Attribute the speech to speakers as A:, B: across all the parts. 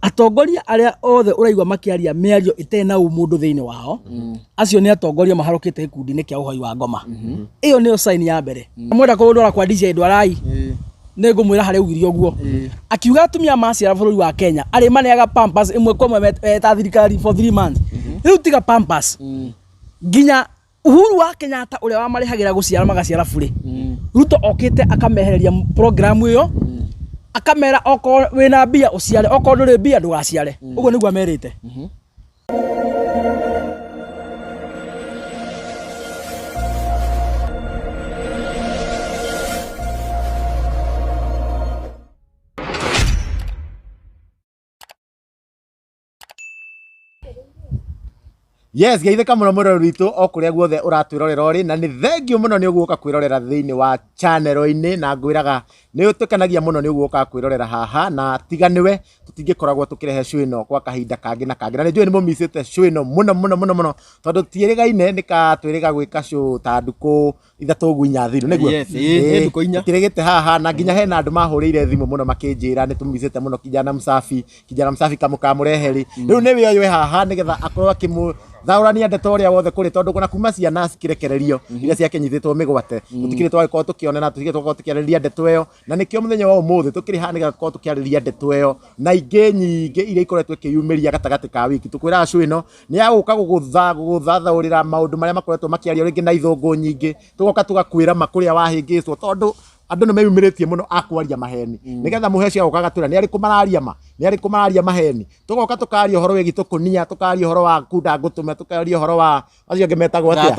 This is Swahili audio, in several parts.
A: atongoria aria othe uraigwa makiaria miario itena umundu thiini wao acio ni atongoria maharukite gikundi-ini kia uhoi wa ngoma iyo niyo sign ya mbere mwenda kurundora kwa DJ Ndwarai ne ngumwira hari ugirio guo akiuga atumia maciara bururi wa Kenya ari maneaga pampers imwe kwa ta thirikari for 3 months riu tiga pampers ginya Uhuru wa Kenyatta uria wa marihagira guciara magaciara bure Ruto okite akamehereria program iyo akamera oko wina bia uciare oko nduri bia ndugaciare uguo niguo merite
B: Yes, geitheka muno murori witu okuria guothe uratwirorera ori na ni thengio muno ni uguoka kwirorera thiini wa channel-ini na ngwiraga ni utukanagia muno ni uguoka kwirorera haha na tiganiwe tutingikoragwo tukirehe show ino kwa kahinda kangi na kangi na ni njui ni mumisite show ino muno tondu tiirigaine nika twiriga gwika show ta nduku ithatu guinya thiru niguo
A: yes nduku inya
B: tiregete haha na nginya hena andu mahurire thimu muno makinjira ni tumisite muno kijana msafi kamukamureheri riu ni we haha nigetha akorwo akimu thaurania ndeto ria wothe kuri tondu kuna kuma ciana cikirekererio iria ciakinyithitwo migwate tutikire twagikorwo tukionana tutikire twagikorwo tukiariria ndeto iyo na nikio muthenya wa umuthi tukiri hani gakorwo tukiariria ndeto iyo na ingi nyingi iria ikoretwo ikiyumiria gatagati ka wiki tukwira show ino ni ya guka guguthathaurira maundu maria makoretwo makiario ringi na ithungu nyingi tugoka tugakwira makuria wahingicwo tondu andu ni meyumiritie muno akwaria maheni nigetha muheci agokaga twira ni ari kumararia maheni tugoka tukaria horo wegi tukunia tukaria horo wa kunda ngutume tukaria horo wa acio ngemetagwo atia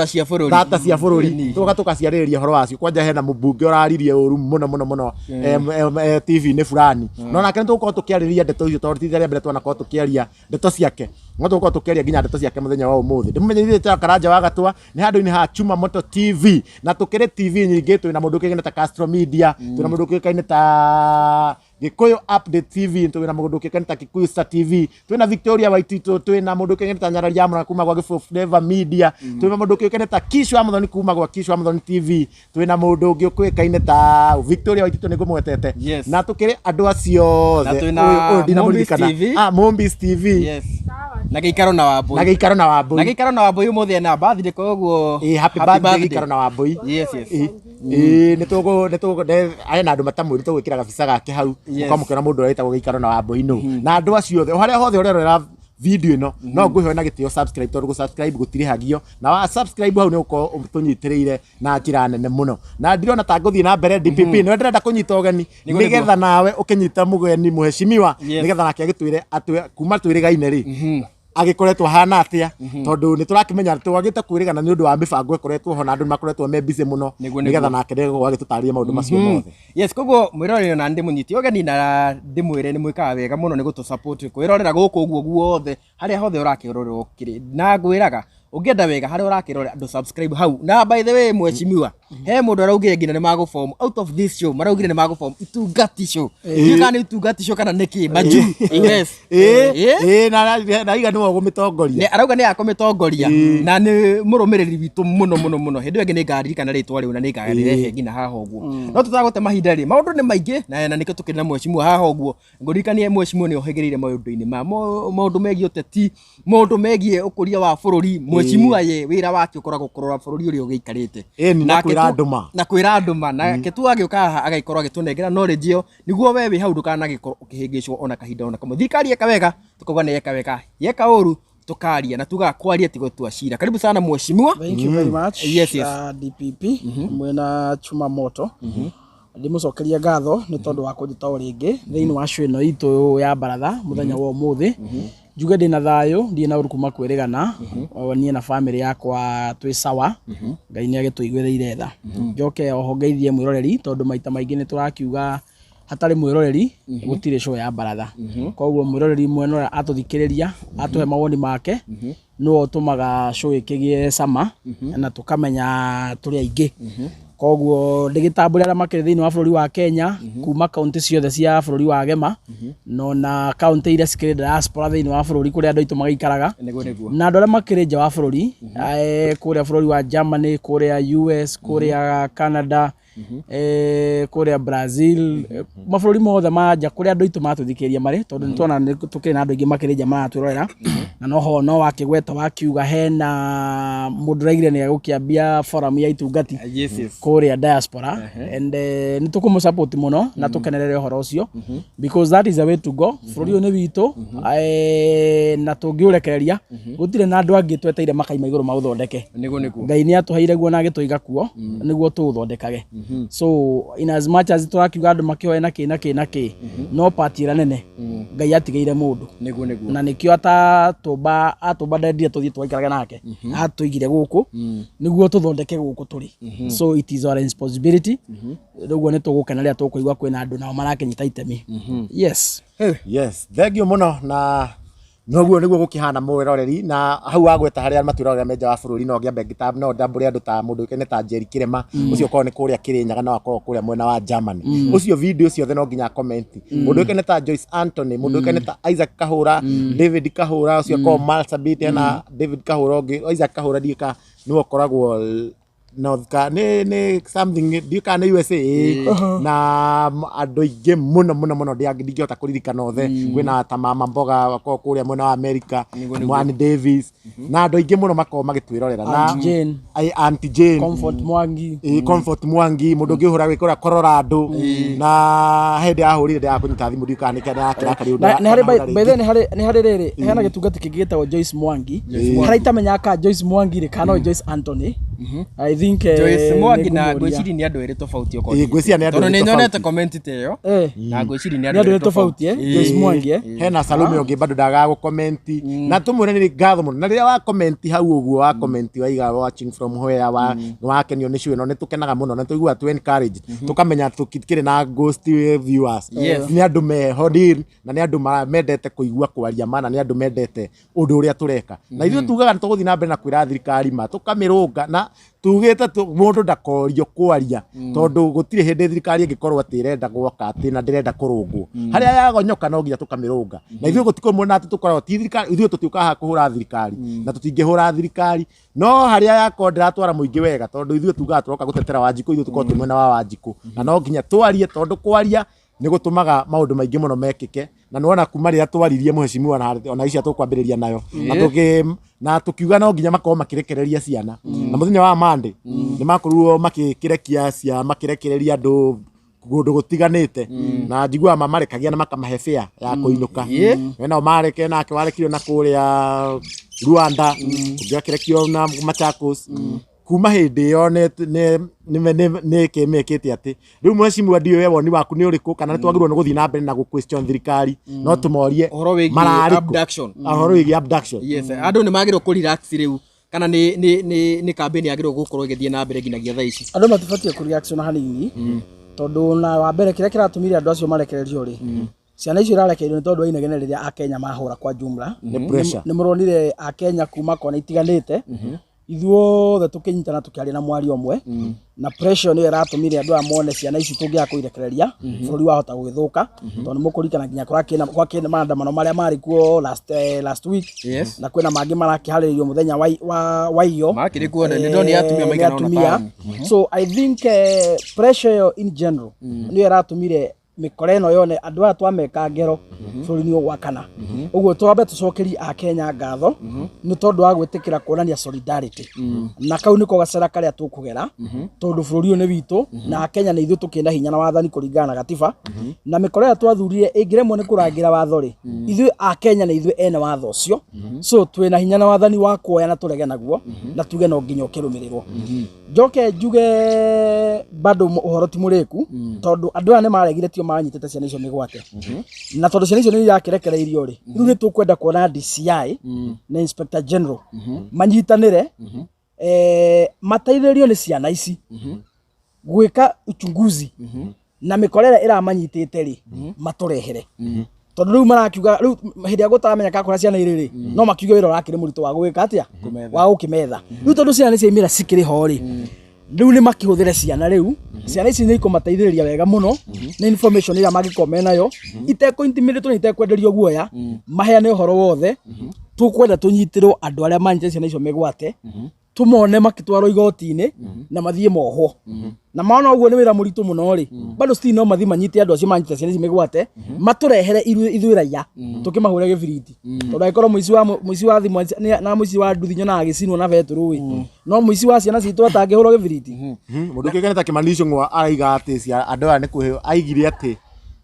B: data cia bururi tugoka tukaciarĩrĩria horo wacio kwanja hena mubunge uraririe uru muno TV ni fulani no nake tugoka tukiarĩrĩria ndeto icio tondu tithia mbere twanakorwo tukiaria ndeto ciake no tugoka tukiaria nginya ndeto ciake muthenya wa umuthi ndimumenyithite Karanja wa Gatwa ni handu-ini ha Chuma Moto TV na tukire TV nyingi twina mundu kigene ta Castro Media twina mundu kikaine ta Gikuyu Update TV twina mundu kikaine ta Kikuyu Star TV twina Victoria Waitito twina mundu kikaine ta Nyarari Amra kuma gwa Gifu Flavor Media twina mundu kikaine ta Kishu Amazon kuma gwa Kishu Amazon TV twina mundu ungi kwikaine ta Victoria Waitito ni ngumwetete na tukire andu acio
A: na twina
B: Mombis TV
A: yes na Geikaro na Wambui umuthi na birthday koguo
B: happy birthday Geikaro na Wambui
A: yes
B: ni tugo ayena andu matamwiri tugwikira gabisa gake hau ukamukira mundu uretagwo Geikaro na Wambui no na andu acio othe haria hothe urerora video ino no ngwiho na gitio subscribe tondu subscribe gutirihagio na wa subscribe hau ni uko utunyitiriire na njira nene muno na ndirona ta nguthii na mbere DPP ni ndirenda kunyita ugeni nigetha nawe ukinyita mugeni muheshimiwa nigetha nake agitwire atwe kuma twirigaine ri agikoretwo hana atia tondu ni turakimenya twagite kwirigana ni undu wa mibango ikoretwo ho na andu makoretwo me busy muno nigetha nake ndego agitutaria maundu macio mothe
A: yes koguo mwirorero na ndimunyiti ogeni na ndimwire ni mwikaga wega muno ni gutu support kwirorera guku guo guothe haria hothe urakirorera ukiri na ngwiraga ungienda wega haria urakirorera andu subscribe hau na by the way mweshimiwa he mundu araugire ngina ni maguform out of this show maraugire ni maguform itungati show yika ni itungati show kana niki maju yes na iga ni gumitongoria ni arauga ni akomitongoria na ni murumiriri witu muno hindu ngi ni ngaririkana ritwa riu na ni ngarirehe ngina haha uguo no tutagote mahinda ri maundu ni maingi na nikio tukirina mweshimiwa haha uguo ngurikanie mweshimiwa ni ohegereire maundu-ini maundu megie uteti maundu megie ukuria wa bururi mweshimiwa ye wira wake ukoragwo kurora bururi uri ugiikarite na kwira nduma na ketu agioka agaikorwo agitunengera knowledge yo niguo wewe hau ndukanagikorwo ukihingicwo ona kahinda ona kamwe thikari eka wega tukoga ni eka wega yeka uru tukaria na tugakwaria tigo twashira karibu sana mweshimiwa
C: thank you very much
A: yes
C: DPP mwena Chuma Moto ndimucokeria ngatho ni tondu wa kunjita ringi thiini wa show ino itu ya baratha muthenya wa umuthi njuge ndina thayo ndi na uru kuma kwirigana nie na family yakwa twi sawa ngai ni agituiguireire tha njoke oho ngeithie mwiroreri tondu maita maingi ni turakiuga hatari mwiroreri gutire show ya baratha koguo mwiroreri mweno atuthikiriria atuhe mawoni make no tumaga show ikigie sama na tukamenya turi aingi koguo ndigitambura ara makire thiini wa bururi wa Kenya kuma county ciothe cia bururi wa Gema no na county iria cikire diaspora thiini wa bururi kuria andu aitu magaikaraga na andu ara makire nja wa bururi kuria bururi wa Germany kuria US kuria Canada kuria Brazil mabũrũri mothe manja kuria andũ aitũ matũthikĩria marĩ tondũ nĩtwona tũkĩrĩ na andũ aingĩ makĩrĩnja maratwĩrorera na noho no wakĩgweta wakiuga hena mũndũ raigire nĩ egũkĩambia forum ya itungati kuria diaspora and nĩtũkũmũsupport mũno na tũkenerere ũhoro ũcio because that is a way to go bũrũri ũyũ nĩ witũ na tũngĩũrekereria gũtirĩ na andũ angĩ tweteire makaima igũrũ maũthondeke Ngai nĩ atũheire guo na agĩtũiga kuo nĩguo tũũthondekage so in as much as tũrakiuga andũ makĩoe na kĩ no part ĩrĩa nene Ngai atigĩire mũndũ na nĩkĩo atũmba ndendire tũthiĩ twaikaraga nake atũigire gũkũ nĩguo tũthondeke gũkũ tũrĩ so it is our responsibility rĩguo nĩ tũgũkenerera tũkũigua kwĩna andũ nao marakĩnyita itemi yes
B: thengio mũno na noguo nĩguo gũkĩhana mwĩroreri na hau wagweta harĩa matwĩrorera menja wa bũrũri no ngĩambe ngĩta no ndambũre andũ ta mũndũ ũkene ta Jerry Kĩrema ũcio korwo nĩ kũrĩa Kĩrĩnyaga no akorwo kũrĩa mwena wa Germany ũcio video ciothe no nginya comment mũndũ ũkene ta Joyce Anthony mũndũ ũkene ta Isaac Kahũra David Kahũra ũcio korwo Marsabit na David Kahũra ũngĩ Isaac Kahũra ndika nĩwe ũkoragwo nĩ something ndika nĩ USA na andũ aingĩ mũno ndingĩhota kũririkana othe kwĩna ta Mama Mboga wako kũrĩa mwena wa America Mwani Davis na andũ aingĩ mũno makorwo magĩtwĩrorera na Auntie Jane Comfort Mwangi mũndũ ũngĩhũra gwĩkora Colorado na hĩndĩ ahũrire ya kũnyita thimũ ndika nĩ kana kĩrakari
C: nĩ harĩ rĩrĩ hena gĩtungati kĩngĩ gĩtagwo Joyce Mwangi harĩa itamenya ka Joyce Mwangi rĩ kana Joyce Anthony I think
A: Joyce Mwangi na ngwĩciria nĩ andũ erĩ tofauti ũko
B: ngwĩciria nĩ andũ
A: tondũ nĩ nyonete comment ĩyo na ngwĩciria nĩ andũ erĩ tofauti
C: Joyce Mwangi
B: hena Salome ũngĩ bado ndaga comment na tumwĩre nĩ ngatho mũno na rĩrĩa wa comment hau ũguo wa comment waiga watching from where wakenio nĩ show ĩno nĩ tũkenaga mũno na tũigua tu encourage tũkamenya tũkĩrĩ na ghost viewers nĩ andũ mehodir na nĩ andũ mendete kũigua kwaria mana nĩ andũ mendete ũndũ ũrĩa tũreka na ithuĩ tugaga nĩ tũgũthiĩ na mbere na kwĩra thirikari ma tũkamĩrũnga na tugĩte mũndũ ndakorio kwaria tondũ gũtirĩ hĩndĩ thirikari ĩngĩkorwo atĩ ĩrenda gwoka atĩ na ndĩrenda kũrũngwo harĩa yagonyoka no nginya tũkamĩrũnga na ithuĩ gũtikomona atĩ tũkoragwo ti thirikari ithuĩ tũtiũkaga haha kũhũra thirikari na tũtingĩhũra thirikari no harĩa yakorwo ndĩratwara mũingĩ wega tondũ ithuĩ tugaga tũroka gũtetera Wanjikũ ithuĩ tũkorwo twĩ mwena wa Wanjikũ na no nginya twarie tondũ kwaria nĩ gũtũmaga maũndũ maingĩ mũno mekĩke na nĩwona kuma rĩrĩa twaririe mheshimiwa ona icio tũkwambĩrĩria nayo na tũkiuga no nginya makorwo makĩrekereria ciana na mũthenya wa Monday nĩ makorirwo makĩrekia ciana makĩrekereria andũ kũndũ gũtiganĩte na njiguaga mamarekagia na makamahe fare ya kũinũka nao mareke nake warekirio na kũrĩa Rwanda ũngĩakirekio na Machakos kuma hĩndĩ ĩyo nĩ kĩmĩkĩte atĩ rĩu mheshimiwa ndiũĩ woni waku nĩ ũrĩkũ kana nĩ twagĩrĩirwo nĩ gũthiĩ na mbere na question thirikari no tũmorie
A: ũhoro wĩgiĩ abduction andũ nĩ magĩrĩirwo kũ relax rĩu kana nĩ campaign yagĩrĩirwo gũkorwo ĩgĩthiĩ na mbere nginyagia thaa ici
C: andũ matibatiĩ kũ reaction hanini tondũ na wa mbere kĩrĩa kĩratũmire andũ acio marekererio rĩ ciana icio irarekererio nĩ tondũ wa inegene rĩrĩa Akenya mahũra kwa jumla nĩ mũronire Akenya kuma kona itiganĩte ithuothe tũkĩnyitana tũkĩaria na mwari ũmwe na pressure nĩ ĩratũmire andũ amone ciana ici tũngĩaga kũirekereria bũrũri wahota gwĩthũka tondũ mũkũrikana nginya kwakĩna maandamano marĩa marĩ kuo last week na kwĩna mangĩ marakĩharĩrĩrio mũthenya wa iyo
A: makĩrĩ kuo nĩ ndoni atumia maigana
C: so I think pressure in general nĩ ĩratũmire mikore ĩno yone andũ aya twameka ngero bũrũri-inĩ ũgwakana ũguo twambe tũcokerie Akenya ngatho nĩ tondũ wa gwĩtĩkĩra kuonania solidarity na kau nĩko gacera karĩa tũkũgera tondũ bũrũri ũyũ nĩ witũ na Akenya nĩ ithuĩ tũkĩenda hinya na wathani kũringana na gatiba na mikore ĩyo twathurire ĩngĩremwo nĩ kũrangĩra watho rĩ ithuĩ Akenya nĩ ithuĩ ene watho ũcio so twĩna hinya na wathani wa kuoya na tũrege naguo na tuge no nginya ũkĩrũmĩrĩrwo njoke njuge bado ũhoro ti mũrĩku tondũ andũ aya nĩ maregire tio manyitĩte ciana icio mĩgwate na tondũ ciana icio nĩ irakĩrekereirio rĩ rĩu nĩ tũkwenda kuona DCI na Inspector General manyitanĩre mateithĩrĩrio nĩ ciana ici gwĩka uchunguzi na mĩkorere ĩramanyitĩte rĩ matũrehere tondũ rĩu marakiuga rĩu hĩndĩ ya gũtamenya kakora ciana irĩ rĩ no makiuge wĩra ũrakĩrĩ mũritũ wa gwĩka atĩa wa gũkĩmetha rĩu tondũ ciana nĩ ciaimĩra cikĩrĩ ho rĩ rĩu nĩ makĩhũthĩre ciana rĩu ciana ici nĩ ikũmateithĩrĩria wega mũno na information ĩrĩa mangĩkorwo menayo itekũ-intimidate na itekwenderio guoya maheane ũhoro wothe tũkwenda tũnyitĩrwo andũ arĩa manyitĩte ciana icio mĩgwate tumone makitwaro igoti-ini na mathie moho na maona uguo ni wira muritu muno ri bado still no mathi manyite andu acio manyite ciana ici migwate maturehere ithuĩ raia tukimahure gibiriti tondu aikorwo muici wa thimu na muici wa nduthi nyonaga gicinwo na beturu wi no muici wa ciana citu atangihurwo gibiriti
B: mundu kigene ta Kimani Ichung'wa araiga ati cia andu aya ni kuhe aigire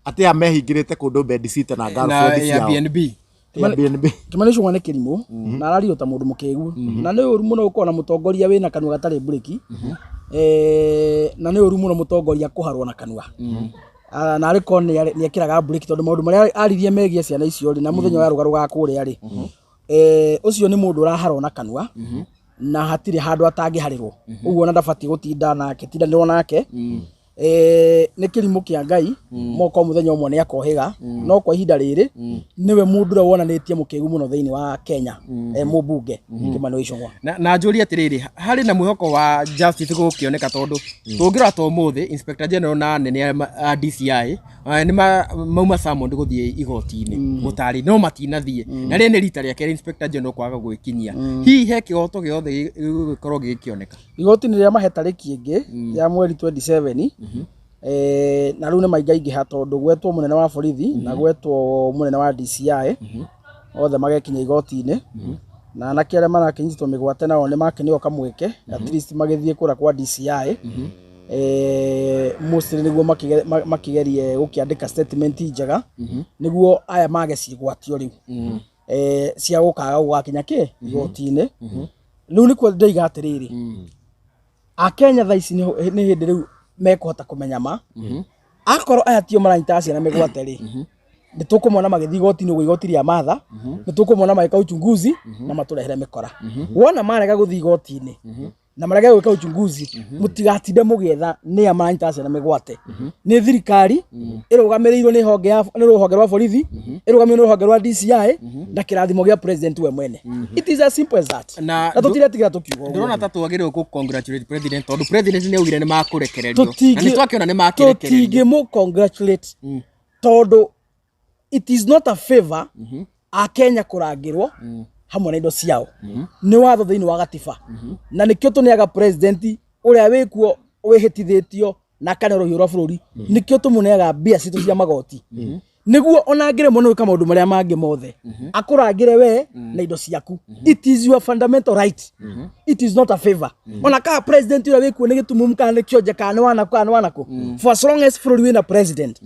B: ati amehingirite kundu bedsitter na girlfriend ciao
A: Airbnb.
C: Kimani Ichung'wa ni kirimu na arario ta mundu mukegu na ni uru muno gukona mutongoria wina kanua gatari breki na ni uru muno mutongoria kuharwo na kanua na ariko ni akiraga breki tondu maundu maria aririe megie ciana icio ri na muthenya wa rugaruga kuria ri ucio ni mundu uraharwo na kanua na hatire handu atangiharirwo uguo na ndabati gutinda nake tindanirwo nake ni kirimu kia Ngai moko muthenya umwe ni akohiga no kwa ihinda riri niwe mundu wonanitie mukegu muno thiini wa Kenya mubunge Kimani Ichung'wa
A: na njuri atiriri hari na mwihoko wa justice gukioneka tondu tungira to muthi Inspector General na nene a DCI ni mauma summoned guthie igoti-ini mutari no matinathie na ri ni rita ria keri Inspector General kwaga gwikinyia hihi he kihoto giothe gikorwo gikioneka
C: igoti-ini ria mahe tariki ingi ya mweri 27 na riu ni maingaingiha tondu gwetwo munene wa borithi na gwetwo munene wa DCI othe magekinya igoti-ini na anake aria marakinyitwo migwate nao ni makenio kamweke at least magithie kura kwa DCI mostly niguo makigerie gukiandika statement njega niguo aya mage cigwatio riu cia gukaga gugakinya ki igoti-ini riu ni kwa ndaiga atiriri a Kenya thaici ni hindi riu mekuhota kumenya ma akorwo aya tio maranyita ciana migwate ri nitukumona magithi igoti-ini uguo igoti ria matha nitukumona magika uchunguzi na maturehere mikora wona marega guthi igoti-ini na marega gwika uchunguzi mutigatinde mugietha ni amanyita ciana migwate ni thirikari irugamirirwo ni ruhonge rwa borithi irugamirirwo ni ruhonge rwa DCI na kirathimo gia president we mwene it is as simple as that na tutiretigira tukiuga
A: ndurona ta twagirwo ku congratulate president tondu president ni augire ni makurekererio na ni twakiona ni makirekererio
C: tutingimu congratulate tondu it is not a favor a Kenya kurangirwo hamwe na indo ciao ni watho thiini wa gatiba na nikio tuneaga president uria wikuo wihitithitio na kana ruhiu rwa bururi nikio tumuneaga mbia citu cia magoti niguo onangire muno wika maundu maria mangi mothe akurangire we na indo ciaku it is your fundamental right it is not a favor ona ka president uria wikuo ni gitumumu kana kionje kana wanako for as long as bururi wina president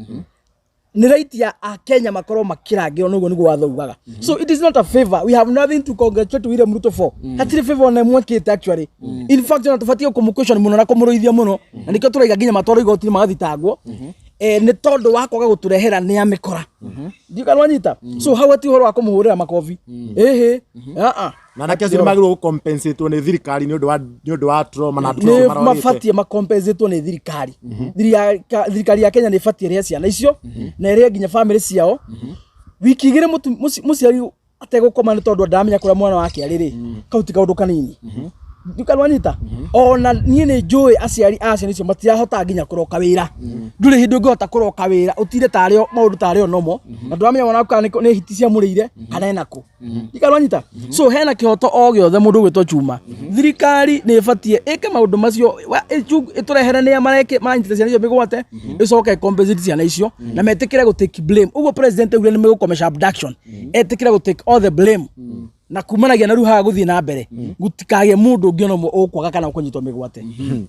C: ni right ya Kenya makorwo makirangirwo nugo niguo wathaugaga so it is not a favor we have nothing to congratulate William Ruto for hatire favor na mwekite actually in fact na tufatie kumukweshon muno na kumuruithia muno na nikio turaiga nginya matoro igoti magathitangwo ni tondu wa kwaga guturehera ni amikora ndikana wanyita so how ati horo akumuhurira makofi
B: na nakio siri magiro compensate ni thirikari ni undu wa trauma na trauma
C: marorite mafatie macompensate ni thirikari thirikari ya Kenya ni fatie ria ciana icio na ria nginya family ciao wiki igire muciari ategukoma ni tondu ndamenya kuria mwana wake ariri kauti kaundu kanini ndikana wanyita ona nie ni njui aciari acio nicio matirahota nginya kuroka wira nduri hindu ngihota kuroka wira utire tario maundu tario nomo na ndamenya mwana wake ni hiti cia murire kana enako ndikana wanyita so hena kihoto o giothe mundu gwitwo Chuma thirikari ni ifatie ike maundu macio iturehere ni amareke manyita ciana icio migwate icoke compensate ciana icio na metikire go take blame ugo president ugire ni megukomesha abduction etikire go take all the blame na kumanagia na ruha guthie na mbere gutikage mundu ngiono ukwaga kana kunyitwo migwate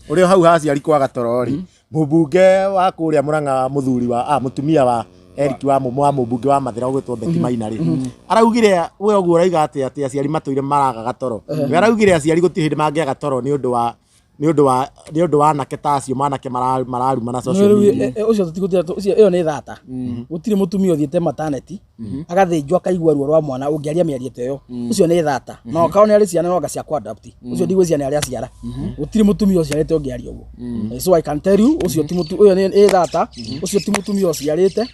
B: urio hau hasi ari kwaga torori mubunge wa kuria Murang'a muthuri wa mutumia wa Eric wa mubunge wa Mathira ugwitwo Betty Maina ri araugire we oguo uraiga ati aciari matuire maraga gatoro we araugire aciari gutihindi mangiaga toro ni undu wa anake tacio manake mararuma na social media
C: ucio tutigutira ucio iyo ni thata gutire mutumia uthiete maternity agathinjwa akaigua ruo rwa mwana ungiaria miariete yo ucio ni thata no kaone ari ciana no gacia kwa adapt ucio ndigwe ciana ari aciara gutire mutumia uciarete ungiaria uguo so I can tell you ucio ti mutumia uyo ni thata ucio ti mutumia uciarete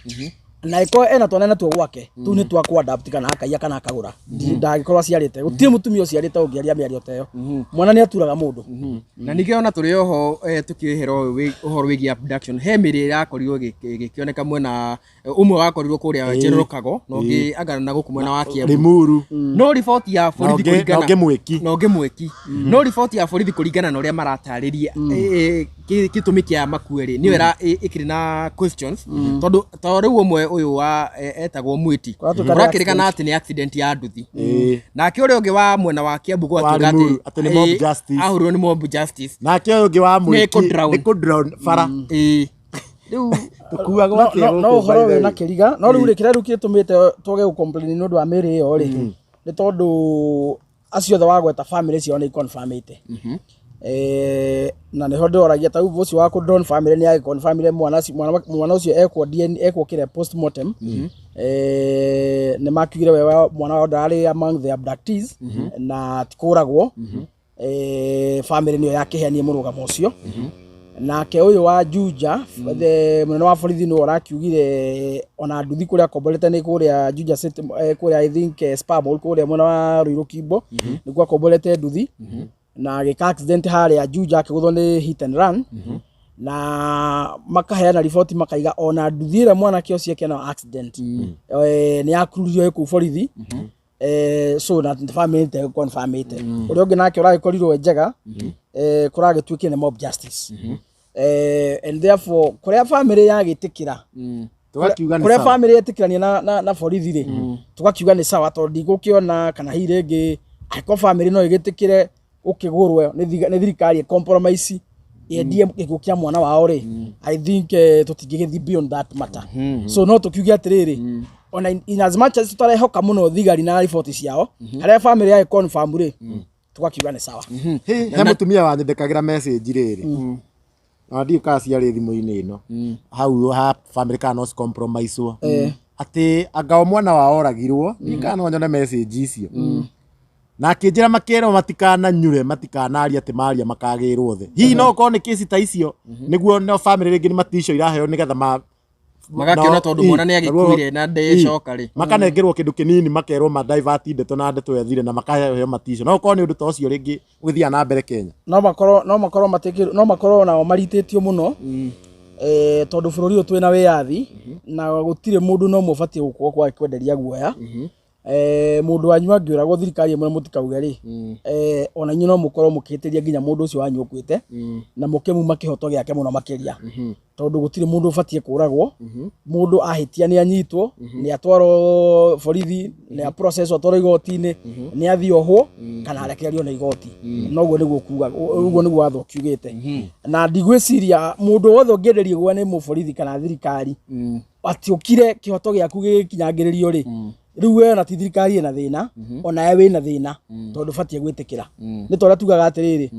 C: na iko ena twana na tuo gwake tu ni twa ku adapt kana akaiya kana akagura ndagikorwa ciarite gutire mutumia uciarite ungiaria miario teyo mwana ni aturaga mundu
A: na nikiona turi oho tukihero uhoro wigi abduction he miri yakorirwo gikioneka mwena umwe wakorirwo kuria General Kago no ngi agana na guku mwena wa Kiambu
B: Limuru
A: no report ya borithi kuringana
B: no
A: ngemweki no report ya borithi kuringana na uria maratariria gitumi kia makueri ni wera ikiri na questions tondu riu umwe uyu wa etagwo Mwiti urakirikana ati ni accident ya nduthi na ki uria ungi wa mwena wa Kiambu gwa
B: ati ni mob justice
A: ahurwo ni mob justice
B: na ki ungi wa Mwiki ni ku drown fara
A: riu
B: tukuaga atia
C: no horo we na kiriga no riu rikira riu kitumite toge ku complain no ndwa miri iyo ri ni tondu acio tha wagweta family cio ni confirmate na niho ndoragia ta uvuci wa ku drone family ni ya confirmire mwana ucio ekwo DNA ekwo kire postmortem ni makigire we mwana wa ndari among the abductees na tikuragwo family niyo yakihenia murugamo ucio nake uyu wa Juja munene wa borithi no arakiugire ona nduthi kuria kombolete ni kuria Juja city kuria I think spam kuria mwana wa Ruiru Kimbo ni kwa kombolete nduthi na gika accident hari ya Juja akiguthwo ni hit and run na makaheana report makaiga ona nduthi ira mwana kio cieke na accident ni akururio ku borithi so na family te confirm it uri ongi nake uragikorirwo njega kuragitwikire ni mob justice and therefore kuria family yagitikira
B: tugakiuga ni
C: kuria family yetikirania na borithi ri tugakiuga ni sawa tondu ndigukiona kana hire ngi aiko family no igitikire ukigurwe ni thirikari compromise yendie gikukia mwana wao ri I think tutingigithi beyond that matter so no tukiugia atiriri ona in as much as tutarehoka muno thigari na report ciao haria family ya confirm ri tugakiuga ni sawa
B: he mutumia wanyendekagira message riri na ndio kasi ya thimu-ini ino hau ha family kana no compromise ati anga mwana wao oragirwo nikana nyone message icio na kinjira makero matikana nyure matikanaria ati maria makagirwo the hihi no ko ni kesi ta icio niguo no family ringi ni matisho iraheo nigetha
A: magakiona tondu mwana ni agikuire na ndecoka ri
B: makanengerwo kindu kinini makerwo ma divert ndeto na ndeto yathire na makaheo matisho no ko ni undu ta ucio ringi gwithia na mbere Kenya
C: no makorwo nao marititio muno tondu bururi uyu twina wiyathi na gutire mundu no mubatie gukwo kwa kwenderia guoya mundu wanyu angiuragwo thirikari imwe mutikauge ri ona inyu no mukorwo mukihitiria nginya mundu ucio wanyu ukuite na mukemuma kihoto giake muno makiria tondu gutire mundu ubatie kuragwo mundu ahitia ni anyitwo ni atwaro borithi ni a process atwaro igoti-ini ni athiohwo kana arekererio na igoti noguo niguo kuga uguo niguo watho kiugite na ndigwiciria mundu wothe ungienderio gwa ni muborithi kana thirikari ati ukire kihoto giaku gikinyangiririo ri riu we na thirikari ina thina ona ewe ina thina tondu batie gwitikira ni tora tugaga atiriri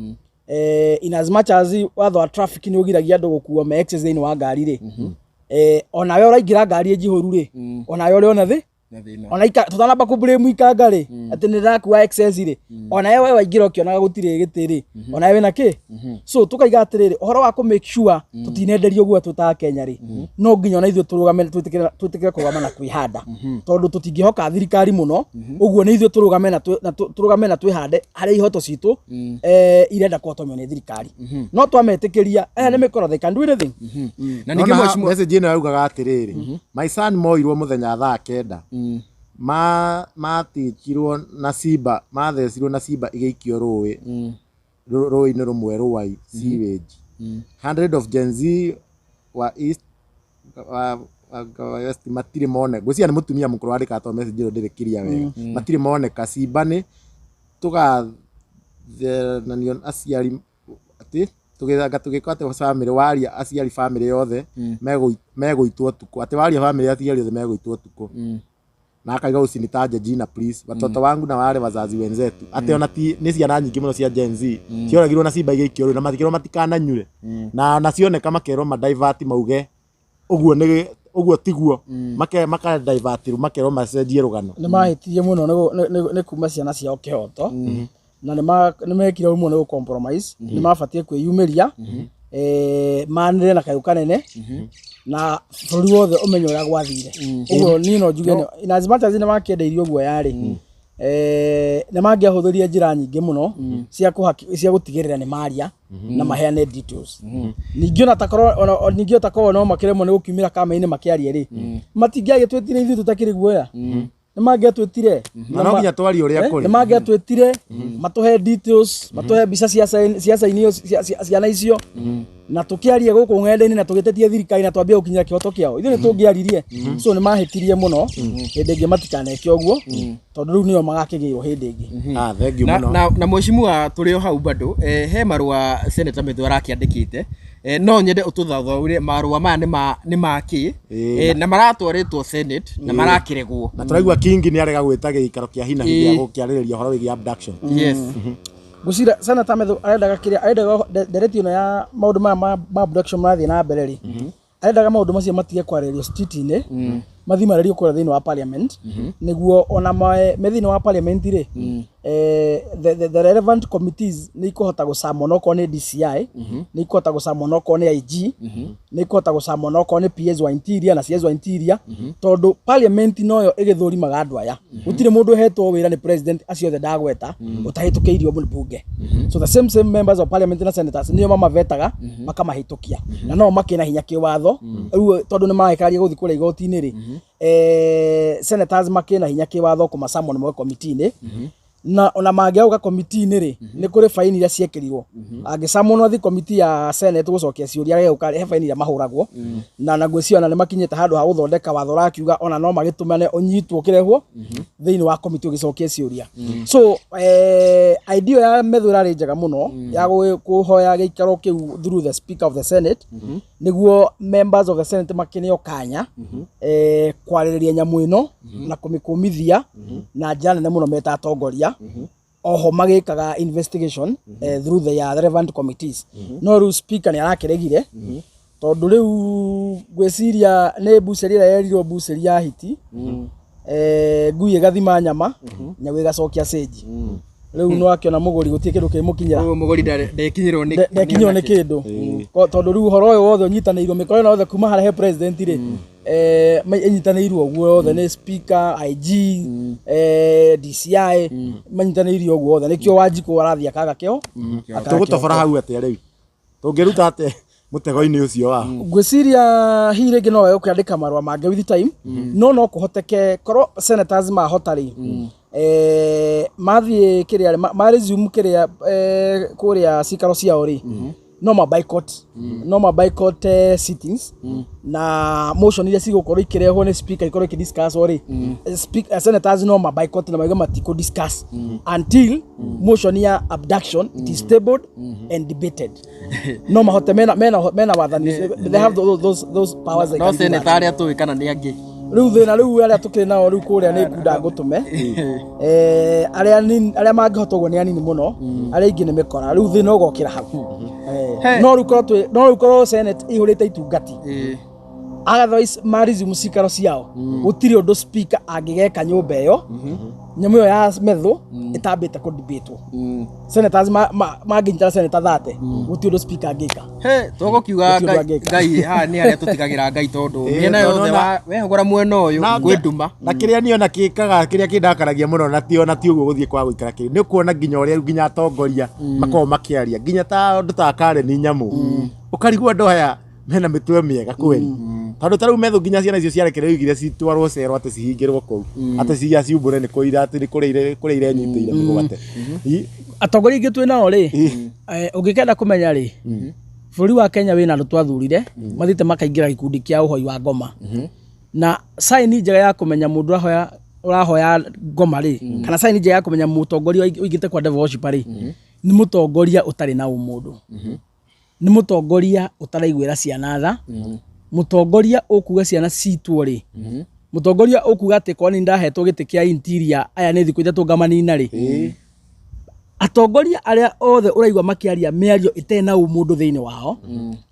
C: in as much as watho wa traffic ni ugiragia andu gukua me excess thini wa ngari ri ona we uraingira ngari ejihoru ri ona we uri ona thi ona ika tutanamba ku blame ikanga ri ati ni rakuwa excess ri ona we waingira ukionaga gutire gitiri ona we na ki so tukaiga atiriri uhoro wa ku make sure tutinenderio guo tuta Kenya ri no nginya ona ithu turugame twitikire kugama na kwihanda tondu tutingihoka thirikari muno uguo ni ithu turugame na twihande hari ihoto citu irenda kuotomio ni thirikari no twametikiria ni mikoro they can do anything
B: na ninge mweshimwa message ino yaugaga atiriri my son moirwo muthenya thaa 9 matikirwo na simba mathecirwo na simba igeikio rũĩ-inĩ rumwe rũai sewage 100 of Gen Z wa East West matire mone gwĩcia nĩ mũtumia mũkũrũ wandĩka message ĩyo ndĩrĩkiria wega matire moneka simba nĩ tũgathenanio aciari ati tugĩka ati family waria aciari family yothe megũitwo tuko ati waria family aciari yothe megũitwo tuko na akaiga usinitaje jina please watoto wangu na wale wazazi wenzetu ati ona ti ni ciana nyingi muno cia Gen Z cioragirwo na simba igeikio na mathikirwo matikana nyure na cioneka makerwo ma divert mauge uguo tiguo maka divert makerwo macenjie rugano
C: ni mahitirie muno ni kuma ciana ciao kihoto na ni mekire muno ni compromise ni mabatie kwiyumiria manire na kayuka nene na bũrũri wothe ũmenye ũrĩa gwathire ũguo niĩ no njuge in as much as nĩ makĩendeirio guo yarĩ nĩ mangĩahũthĩrire njĩra nyingĩ mũno cia gũtigĩrĩra nĩ maria na maheane details ningĩ ona takorwo no makĩremwo nĩ gũkiumĩra kama-inĩ makĩaria rĩ matingĩagĩtwĩtire ithuĩ tũtakĩrĩ guoya nĩ mangĩatwĩtire
B: na no nginya twari ũrĩa kũrĩ
C: nĩ mangĩatwĩtire matũhe details matũhe mbica cia caini ciana icio na tukiaria guku ng'enda-inĩ na tugitetie thirikari na twambie gukinyira kihoto kiao ithuĩ nĩ tũngĩaririe so nĩ mahĩtirie mũno hĩndĩ ĩngĩ matikaneke ũguo tondũ rĩu nĩo magakĩgĩrwo hĩndĩ ĩngĩ
B: thengiũ mũno
A: na mheshimiwa tũrĩ o hau bado he marũa Senator Methu arakĩandĩkĩte no nyende ũtũthathaũrie marũa maya nĩ maki na maratwarĩtwo Senate na marakĩregwo
B: na tũraigua King nĩ arega gwĩta gĩikaro kĩa hina gĩa gũkĩarĩrĩria ũhoro wĩgiĩ abduction
A: yes
C: Gũcira Senator Methu arendaga ndereti ĩno ya maũndũ maya ma abduction marathiĩ na mbere rĩ arendaga maũndũ macio matige kwarĩrio street-inĩ mathi marario kũrĩa thĩinĩ wa parliament nĩguo ona me thĩinĩ wa parliament rĩ the relevant committees nĩ ikũhota gũcamwo okorwo nĩ DCI nĩ ikũhota gũcamwo okorwo nĩ IG nĩ ikũhota gũcamwo okorwo nĩ PS wa interior na CS wa interior tondũ parliament noyo ĩgĩthũrimaga andũ aya gũtirĩ mũndũ ũhetwo wĩra nĩ president acio othe ndagweta ũtahĩtũkĩirio mbunge so the same members of parliament na senators nĩo mamavetaga makamahĩtũkia na no makĩna hinya kĩwatho rĩu tondũ nĩ marekaria gũthiĩ kũrĩa igoti-inĩ rĩ senators makĩna hinya kĩwatho kũmacamwo nĩ committee-inĩ na ona mangĩauga committee-inĩ rĩ nĩ kũrĩ faini iria ciekĩrirwo angĩcamwo no thi committee ya Senate gũcokia ciũria gĩgũka he faini iria mahũragwo na naguo ciana nĩ makinyĩte handũ ha gũthondeka watho rakiuga ona no magĩtũmane ũnyitwo kĩrehwo thĩinĩ wa committee ũgĩcokia ciũria so idea ya Methu ĩrarĩ njega mũno ya kũhoya gĩikaro kĩu through the speaker of the Senate nĩguo members of the Senate makĩneo kanya kwarĩrĩria nyamũ ĩno na kũmĩkũmithia na njĩra nene mũno meta atongoria oho magĩkaga investigation through the relevant committees no rĩu speaker nĩ arakĩregire tondũ rĩu gwĩciria nĩ mbucĩri ĩrĩa yerirwo mbucĩri ya hiti ngui ĩgathima nyama nyau ĩgacokia stage rĩu no akĩona mũgũri gũtirĩ kĩndũ kĩmũkinyĩra
A: mũgũri ndekinyĩrwo
C: nĩ kĩndũ tondũ rĩu ũhoro ũyũ wothe ũnyitanĩirwo mĩkoro ĩno yothe kuma harĩa he president rĩ manyitanĩirwo ũguo wothe nĩ speaker IG DCI manyitanĩirwo ũguo wothe nĩkĩo Wanjikũ arathiĩ akaga kĩo
B: tũgũtobora hau atĩa rĩu tũngĩruta atĩa mũtego-inĩ ũcio wao
C: ngwĩciria hihi rĩngĩ no ũkĩandĩka marũa mangĩ with time no kũhoteke korwo senators mahota rĩ mathiĩ kĩrĩa maresume kĩrĩa kũrĩa cikaro ciao rĩ no ma boycott sittings na motion iria cigũkorwo ikĩrehwo nĩ speaker ikorwo ikĩdiscuss rĩ senators no ma boycott na mauga matikũ discuss until motion ya abduction it is tabled and debated no mahote mena wathani they have those powers
A: no senator arĩa tũĩ kana nĩ angĩ
C: rĩu thĩna rĩu arĩa tũkĩrĩ nao rĩu kũrĩa nĩ ngunda ngũtũme arĩa mangĩhota ũguo nĩ anini mũno arĩa ingĩ nĩ mĩkora rĩu thĩna ũgokĩra hau no rĩu korwo Senate ihũrĩte itungati otherwise maresume cikaro ciao gũtirĩ ũndũ speaker angĩgeka nyũmba ĩyo nyamũ ĩyo ya Methu ĩtambĩte kũdibatwo senators mangĩnyitana senator 30 gũtirĩ ũndũ speaker angĩka
A: tũgũkiuga Ngai haha nĩ arĩa tũtigagĩra Ngai tondũ mĩena yothe wehogora mwena ũyũ gwĩ nduma
B: na kĩrĩa niona kĩkaga kĩrĩa kĩndakaragia mũno na ti ũguo gũthiĩ kwa gũikara kĩrĩ nĩ kuona nginya ũrĩa nginya atongoria makorwo makĩaria nginya ta ũndũ ta Karen Nyamũ ũkarigwo andũ aya mena mĩtwe mĩega kweli tondũ tarĩu Methu nginya ciana icio ciarekererio igire citwarwo cero atĩ cihingĩrwo kũu atĩ cia ciumbũre nĩ kũira atĩ nĩ kũrĩa irenyitĩire mĩgwate
C: atongoria ingĩ twĩ nao rĩ ũngĩkenda kũmenya rĩ bũrũri wa Kenya wĩna andũ twathurire mathiĩte makaingĩra gĩkundi kĩa ũhoi wa ngoma na saini njega ya kũmenya mũndũ ũrahoya ngoma rĩ kana saini njega ya kũmenya mũtongoria ũingĩte kwa devil worship rĩ nĩ mũtongoria ũtarĩ na ũmũndũ nĩ mũtongoria ũtaraiguĩra ciana tha mũtongoria ũkuga ciana citwo rĩ mũtongoria ũkuga atĩ kwa nĩ ndahetwo gĩtĩ kĩa interior aya nĩ thikũ ithatũ ngamanina rĩ atongoria arĩa othe ũraigua makĩaria mĩario ĩtarĩ na ũmũndũ thĩinĩ wao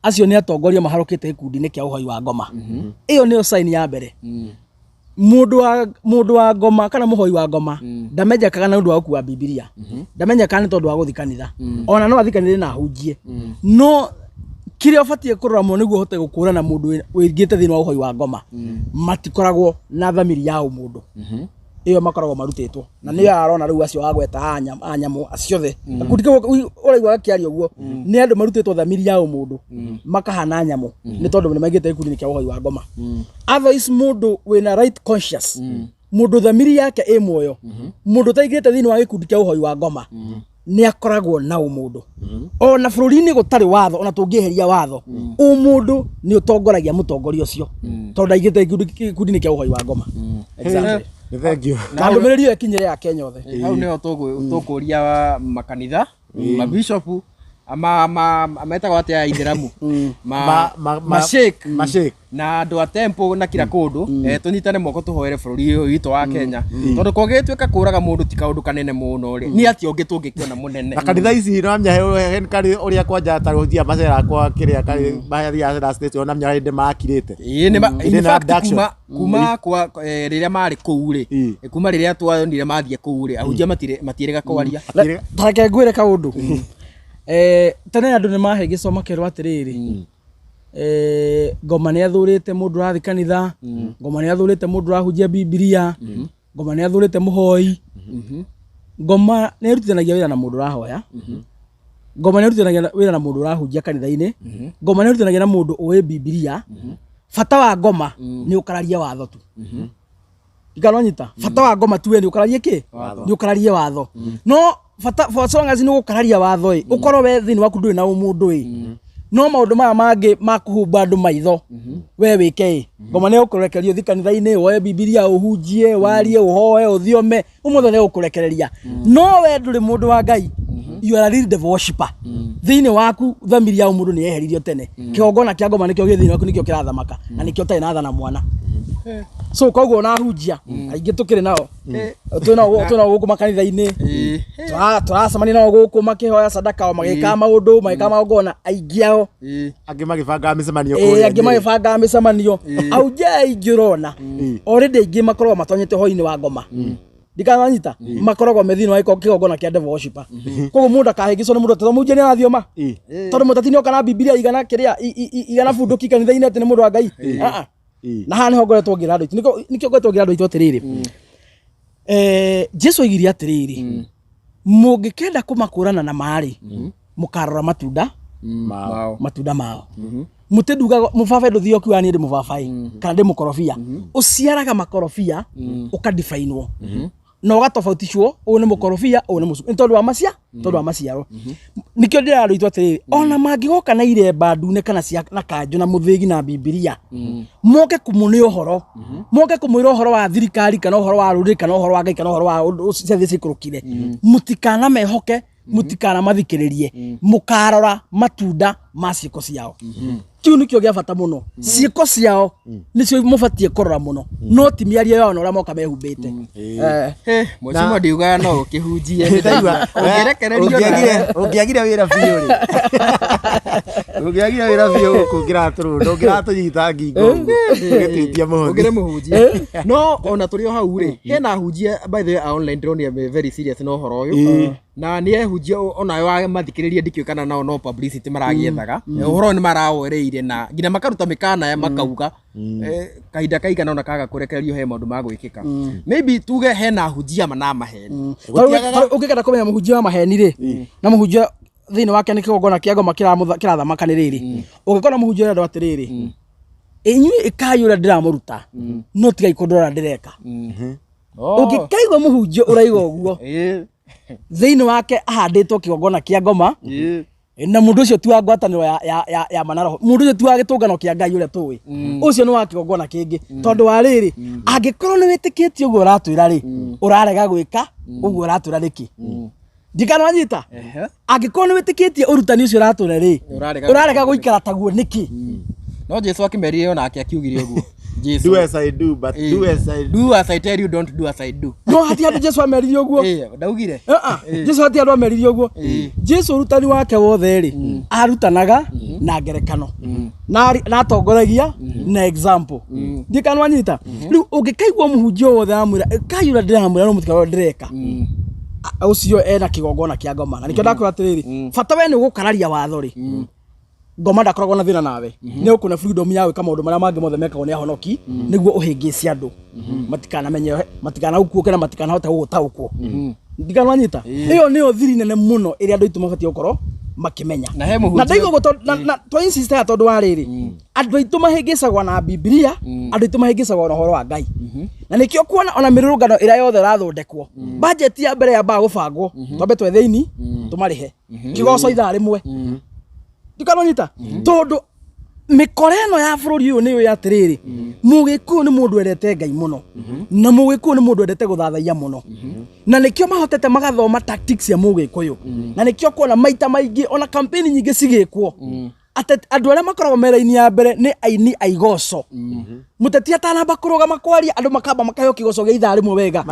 C: acio nĩ atongoria maharũkĩte gĩkundi-inĩ kĩa ũhoi wa ngoma ĩyo nĩyo sign ya mbere mũndũ wa ngoma kana mũhoi wa ngoma ndamenyekaga na ũndũ wa gũkua Bibilia ndamenyekaga nĩ tondũ wa gũthiĩ kanitha ona no athiĩ kanitha na ahunjie no Kire obatie kurora mo niguo hote gukurana mundu wingite thini wa uhoi wa ngoma matikoragwo na thamiri ya mundu iyo makoragwo marutitwo na niyo arona riu acio agweta anyamu aciothe kutike uraigwa akiaria uguo ni andu marutitwo thamiri ya mundu makahana nyamu ni tondu ni magite ikundi kia uhoi wa ngoma otherwise mundu wina right conscious mundu thamiri yake e muoyo mundu taigite thini wa gikundi kia uhoi wa ngoma ni akoragwo na umundu ona bururi-ini gutari watho ona tungieheria watho umundu ni utongoragia mutongoria ucio tondu aigite gikundi kia uhoi wa ngoma exactly.
B: Thank you.
C: Na ndumirio ekinyire ya Kenya othe.
A: Hau nio tukuria makanitha, mabishopu, ametaga atia Aithiramu,
B: mashake
A: na andu a temple na kila kundu tunyitane moko tuhoere bururi uyu witu wa Kenya tondu kugituika kuraga mundu ti kaundu kanene muno ri ni ati ungi tungikiona munene
B: na kanitha ici no amya kari uria kwanja taruthia macera kwa kiria kari bahari ya state ona amya inde makirite
A: in fact kuma kwa riria mari kuu ri kuma riria twonire mathie kuu ri ahunjia matirega kwaria
C: tareke ngwire kaundu tene andu ni mahe gicoma kerwa atiriri ngoma ni athurite mundu rathi kanitha ngoma ni athurite mundu rahunjia Biblia ngoma ni athurite muhoi ngoma ni rutithanagia wira na mundu rahoya ngoma ni rutithanagia wira na mundu rahunjia kanitha-ini ngoma ni rutithanagia na mundu uwe Biblia fata wa ngoma ni ukararia watho tu ikanonyita fata wa ngoma tu ni ukararia ki ni ukararia watho no fata for so long as ni ukararia watho ukorwo we thini waku nduri na umundu no maundu maya mangi makuhumba andu maitho we wike ngoma ni ukurekererio thikanitha-ini woe Biblia uhunjie warie uhoe uthiome umothe ni ukurekereria no we nduri mundu wa Ngai you are really the worshipper thini waku thamiri ya umundu ni eheririo tene kiogona kia ngoma nikio githini waku nikio kirathamaka na nikio tai na thana mwana so koguo na hunjia aingi tukiri nao tuna guku makanitha-ini turacemania nao guku makihoya sadaka o magika maundu magika magona aingi ao
B: angi magibanga micemanio kuria
C: angi magibanga micemanio aunjia aingi urona already aingi makorwo matonyete hoi-ini wa ngoma ndikananyita makoragwo methini wa kigongona kia devil worshipper koguo mundu akahingicwo ni mundu tamunjia ni athioma tondu mutatini okana Biblia igana kiria igana bunduki kanitha-ini ati ni mundu wa Ngai na hane hongoretwo ngira andu nikio ngoretwo ngira andu itu atiriri Jesu aigire atiriri mungikenda kumakurana na mari mukarora matunda mao mutinduga mubabai nduthio kiwa ni ndi mubabai kana ndi mukorofia uciaraga makorofia ukadefinwo no gatofauticwo u ni mukorofia u ni mucu tondu wa maciaro nikio ndira andu itu atiriri ona mangigoka na iremba ndune kana cia na kanju na muthigi na Biblia moke kumune uhoro moke kumwira uhoro wa thirikari kana uhoro wa ruriri kana uhoro wa Ngai kana uhoro wa ciathi cikurukire mutikana mehoke mutikana mathikiririe mukarora matunda ma ciiko ciao kiu nikio gia bata muno ciiko ciao nicio mubatie kurora muno no ti miario yao na ura moka mehumbite
A: mwacimo ndiuga no ukihunjie
B: ndaiwa ungiagire wira biu ri ungiagire wira biu kungira turu ndungira tunyita ngingo ngetitia muhunjia
A: ungire muhunjie no ona turi o hau ri hena hunjie by the way online drone very serious no horo uyu na ni ehunjia ona wa mathikiririe ndikio kana nao no publicity maragiethaga uhoro ni maraoereire na ngina makaruta mikana ya makauga kahinda kaigana ona kaga kurekererio he maundu ma gwikika maybe tuge hena hunjia mana maheni
C: ukikenda kumenya muhunjia wa maheni ri na muhunjia thini wake ni kigongona kia ngoma kirathamaka ni riri ugikona muhunjia ndu atiriri inyu ikayura ndiramuruta no tiga ikondora ndireka ukikaigwa muhunjia uraigo uguo thini wake ahanditwo kigongona kia ngoma na mundu ucio tu ngwataniro ya manaro mundu ucio tu gitungano kia Ngai ule tuwi ucio ni wa kigongona kingi tondu wa riri angikorwo ni witikitie uguo uratwira ri urarega gwika uguo uratwira riki ndikananyita angikorwo ni witikitie urutani ucio uratwira ri urarega guikara taguo niki
A: no Jesu akimerie ona akiugire uguo
B: do as I do but
A: do as I tell you, don't do as I do.
C: No hati andu Jesu ameririe uguo
A: ndaugire
C: Jesu hati andu ameririe uguo Jesu rutani wake wothe ri arutanaga na ngerekano na atongoragia na example ndikanwanyita riu ungikaigwa muhunjio wothe amwira kayura ndiramwira no mutikaro ndireka ucio ena kigongona kia ngoma na nikio ndakwira atiriri fata we ni gukararia watho ri ngoma ndakoragwo na thina nawe nĩ ũkũne freedom ya gwĩka maũndũ marĩa mangĩ mothe mekagwo nĩ ahonoki nĩguo ũhĩngĩcie andũ matikanamenye matikanaũkuũke na matikanahote gũgũtaũkwo ndikananyita ĩyo nĩyo thiri nene mũno ĩrĩa andũ aitũ mabatiĩ gũkorwo makĩmenya na ndaigua twa insist tondũ wa rĩrĩ andũ aitũ mahĩngĩcagwo na Biblia andũ aitũ mahĩngĩcagwo na ũhoro wa Ngai na nĩkĩo kuona ona mĩrũrũngano ĩrĩa yothe ĩrathondekwo budget ya mbere yambaga gũbangwo twambe twethĩini tũmarĩhe kĩgoco ithaa rĩmwe ndikananyita tondũ mĩkora ĩno ya bũrũri ũyũ nĩyo atĩrĩrĩ Mũgĩkũyũ nĩ mũndũ endete Ngai mũno na Mũgĩkũyũ nĩ mũndũ endete gũthathaiya mũno na nĩkĩo mahotete magathoma tactics ya Mũgĩkũyũ na nĩkĩo kuona maita maingĩ ona campaign nyingĩ cigĩkwo andũ arĩa makoragwo mera-inĩ ya mbere nĩ aini a igoco mũteti atanamba kũrũgama kwaria andũ makamba makaheo kĩgoco gĩa ithaa rĩmwe wega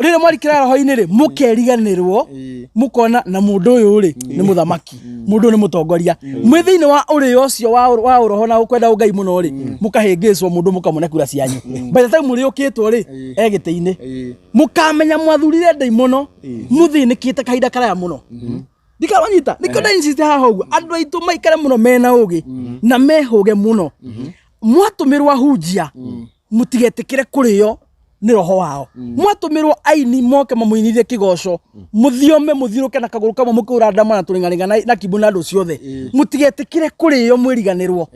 C: rĩrĩ mwarikĩra roho-inĩ rĩ mũkeriganĩrwo mũkona na mũndũ ũyũ rĩ nĩ mũthamaki mũndũ ũyũ nĩ mũtongoria mwĩ thĩinĩ wa ũrĩo ũcio wa ũroho na ũkwenda Ngai mũno rĩ mũkahĩngĩcwo mũndũ mũkamũne kura cianyu by the time mũrĩũkĩtwo rĩ gĩtĩ-inĩ mũkamenya mwathurire ndai mũno mũthĩnĩkĩte kahinda karaya mũno ndikananyita nĩkĩo insist haha ũguo andũ aitũ maikare mũno mena ũgĩ na mehũge mũno mwatũmĩrwo ahunjia mũtigetĩkĩre kũrĩo nĩ roho wao mwatũmĩrwo aini moke mamũinithie kĩgoco mũthiome mũthiũrũke na kagũrũ kamwe mũkĩũra ndama na tũrĩng'arĩng'a na kĩmbu na andũ ciothe mũtigetĩkĩre kũrĩo mwĩriganĩrwo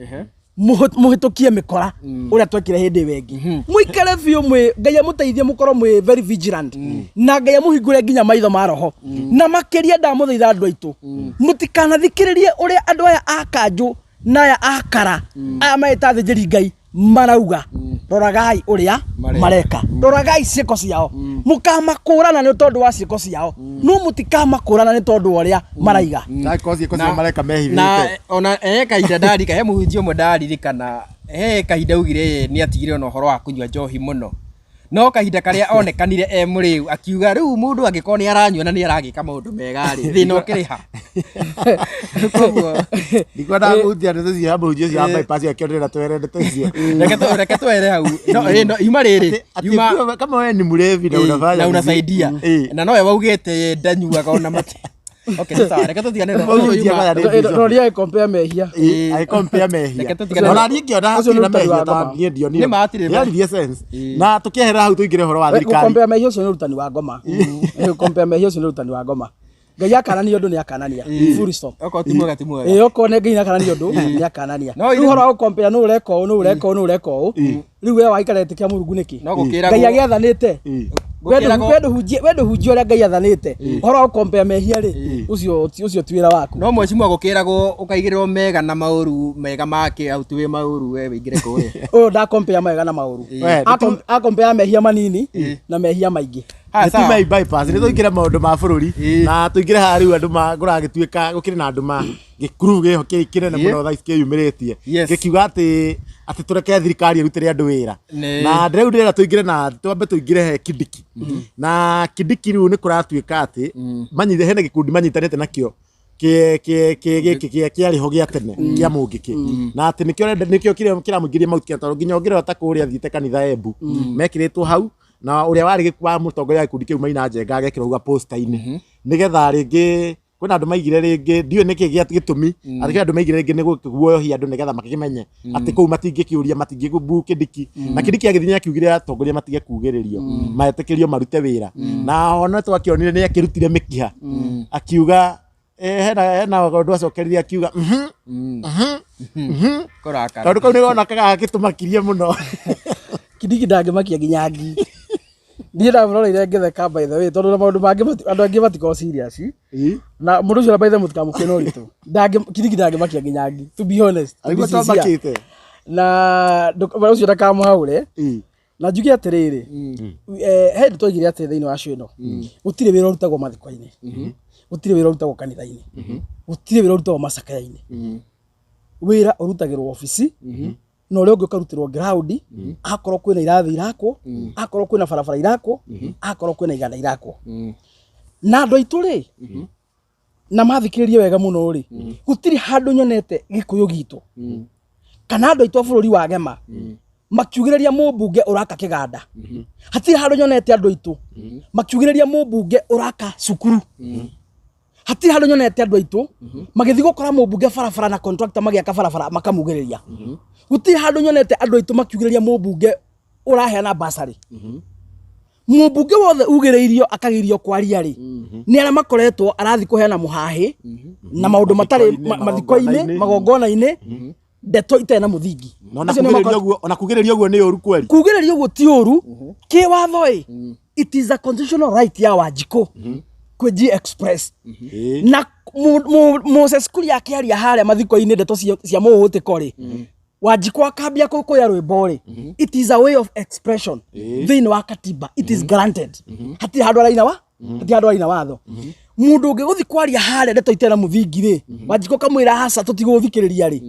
C: mũhĩtũkie mĩkora ũrĩa twekire hĩndĩ wengi mũikare biũ Ngai amũteithie mũkorwo mwĩ very vigilant na Ngai amũhingũre nginya maitho ma roho na makĩria ndamũthaitha andũ aitũ mũtikanathikĩrĩrie ũrĩa andũ aya a kanjũ na aya a kara aya maĩta athĩnjĩri Ngai marauga roragai ũrĩa mareka roragai ciĩko ciao mũkamakũrana nĩ tondũ wa ciĩko ciao no mũtikamakũrana nĩ tondũ wa ũrĩa maraiga
A: na ona kahinda ndarika he mũhunjia ũmwe ndaririkana he kahinda augire nĩ atigire ona ũhoro wa kũnyua njohi mũno no kahinda karĩa onekanire mũrĩu akiuga rĩu mũndũ angĩkorwo nĩ aranyua na nĩ aragĩka maũndũ mega rĩ thĩna ũkĩrĩha koguo
B: ndikwenda gũthia ndeto cia mũhunjia cia bypass akĩonera twere ndeto icio
A: reke twere hau no yuma rĩrĩ
B: yuma kama wewe ni mlevi na unafanya
A: na unasaidia na nowe waugĩte ndanyuaga ona mate okay sawa reke tutigane
C: roria compare mehia
B: compare mehia ona ringi ona hakiri mehia ta ndio
A: nĩ matire
B: ya sense na tukiehera hau tuingire horo wa thirikari
C: compare mehia ũcio nĩ ũrutani wa ngoma compare mehia ũcio nĩ ũrutani wa ngoma Ngai akanania ũndũ nĩ akanania full stop
A: oko timwega
C: oko nĩ Ngai akanania ũndũ nĩ akanania rĩu horo wa compare no ũreka ũũ rĩu we waikarete kĩa Mũrungu nĩkĩ Ngai agĩathanĩte wendo hujia ũrĩa Ngai athanĩte horo wa compare mehia rĩ ũcio twĩra waku
A: no mwecimu agũkĩragwo ũkaigĩrĩrwo mega na maũru mega make au tuwe maũru we wĩingĩre kũrĩa
C: ũyũ nda compare mega na maũru a compare mehia manini na mehia maingĩ
B: Tima bypass nĩ tũingĩre maũndũ ma bũrũri na tũingĩre haha rĩu andũ magũragĩtuĩka gũkĩrĩ na andũ magĩkuru kĩnene mũno thaa ici kĩyumĩrĩtie gĩkiuga atĩ tũreke thirikari ĩrutĩre andũ wĩra na rĩu ndĩrenda tũingĩre na twambe tũingĩre he Kindiki na Kindiki rĩu nĩ kũratuĩka atĩ manyithe hena gĩkundi manyitanĩte nakĩo kĩarĩho gĩa tene kĩa Mũngĩkĩ na atĩ nĩkĩo kĩramũingĩria mauti tondũ nginya ũngĩrora ta kũrĩa thiĩte kanitha Embu mekĩrĩtwo hau na ũrĩa warĩ wa mũtongoria wa gĩkundi kĩu Maina Njenga agekĩrwo uga poster-inĩ nĩgetha rĩngĩ kwĩna andũ maigire rĩngĩ ndiũĩ nĩkĩ gĩtũmi atĩ andũ maigire rĩngĩ nĩ guoyohia andũ nĩgetha makĩmenye atĩ kũu matingĩkĩũria matingĩbu Kindiki na Kindiki agĩthiĩ akiugire atongoria matige kugĩrĩrio maetĩkĩrio marute wĩra na ona twakĩonire nĩ akĩrutire mĩkiha akiuga hena ũndũ acokerire akiuga tondũ kau nĩwonakaga agĩtũmakirie mũno
C: Kindiki ndangĩmakia nginya ngi ndiĩ ndamũroreire ngĩtheka by the way tondũ na maũndũ mangĩ andũ angĩ matikoragwo serious na mũndũ ũcio by the way mũtikamũkie na ũritũ Kindiki ndangĩmakia nginya ngi to be honest na ũndũ ũcio ndakamũhaũre na njuge atĩrĩrĩ he ndĩ twaigire atĩ thĩinĩ wa show ĩno gũtirĩ wĩra ũrutagwo mathiko-inĩ gũtirĩ wĩra ũrutagwo kanitha-inĩ gũtirĩ wĩra ũrutagwo macakaya-inĩ wĩra ũrutagĩrwo ofici na ũrĩa ũngĩ ũkarutĩrwo ground akorwo kwĩna irathi irakwo akorwo kwĩna barabara irakwo akorwo kwĩna iganda irakwo na andũ aitũ rĩ na mathikĩrĩrie wega mũno rĩ gũtirĩ handũ nyonete Gĩkũyũ gitũ kana andũ aitũ a bũrũri wa Gema makiugĩrĩria mũmbunge ũraka kĩganda hatirĩ handũ nyonete andũ aitũ makiugĩrĩria mũmbunge ũraka cukuru Hatiri handu nyonete andu aitu magithi gukora mubunge barabara na contractor magiaka barabara makamugereria. Gutiri handu nyonete andu aitu makiugereria mubunge uraheana basari. Mubunge wothe ugereirio akagirio kwaria ri ni ara makoretwo arathi kuheana muhahi na maundu matari mathiko-ini magongona-ini ndeto itena muthingi.
B: Ona kugereria uguo ni uru kweli.
C: Kugereria uguo ti uru ki watho it is a constitutional right ya Wanjiku kwi G Express na Moses Kuria akiaria haria mathiko-ini ndeto cia muhutiko ri Wanjiku akambia kuya rwimbo ri it is a way of expression thini wa katiba it is granted hatiri handu araina watho mundu ungi guthi kwaria haria ndeto itena muthingi ri Wanjiku kamwira hasa tutiguthikireria ri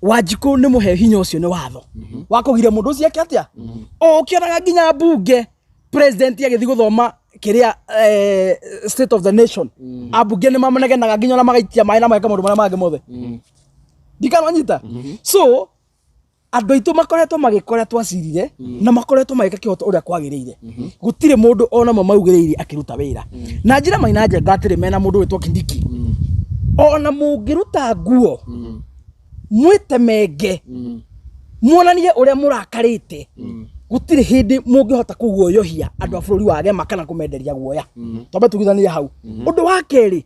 C: Wanjiku ni muhe hinya ucio ni watho wakugire mundu ucio atia ukionaga nginya bunge president agithi guthoma kiria state of the nation abunge ni mamenegenaga nginya na magaitia mai na maika mundu maria mangĩ mothe ndikanonyita so andu aitu makoretwo magikoretwo acirire na makoretwo magika kihoto uria kwagiriire gutire mundu ona mo maugiriire akiruta wira na njira maina njenga atiri mena mundu witwo Kindiki ona mungiruta nguo mwitemenge muonanie uria murakarite gutire hindi mungihota kuguoyohia andu a bururi wage makana kumenderia guoya tombe tugithania hau undu wa keri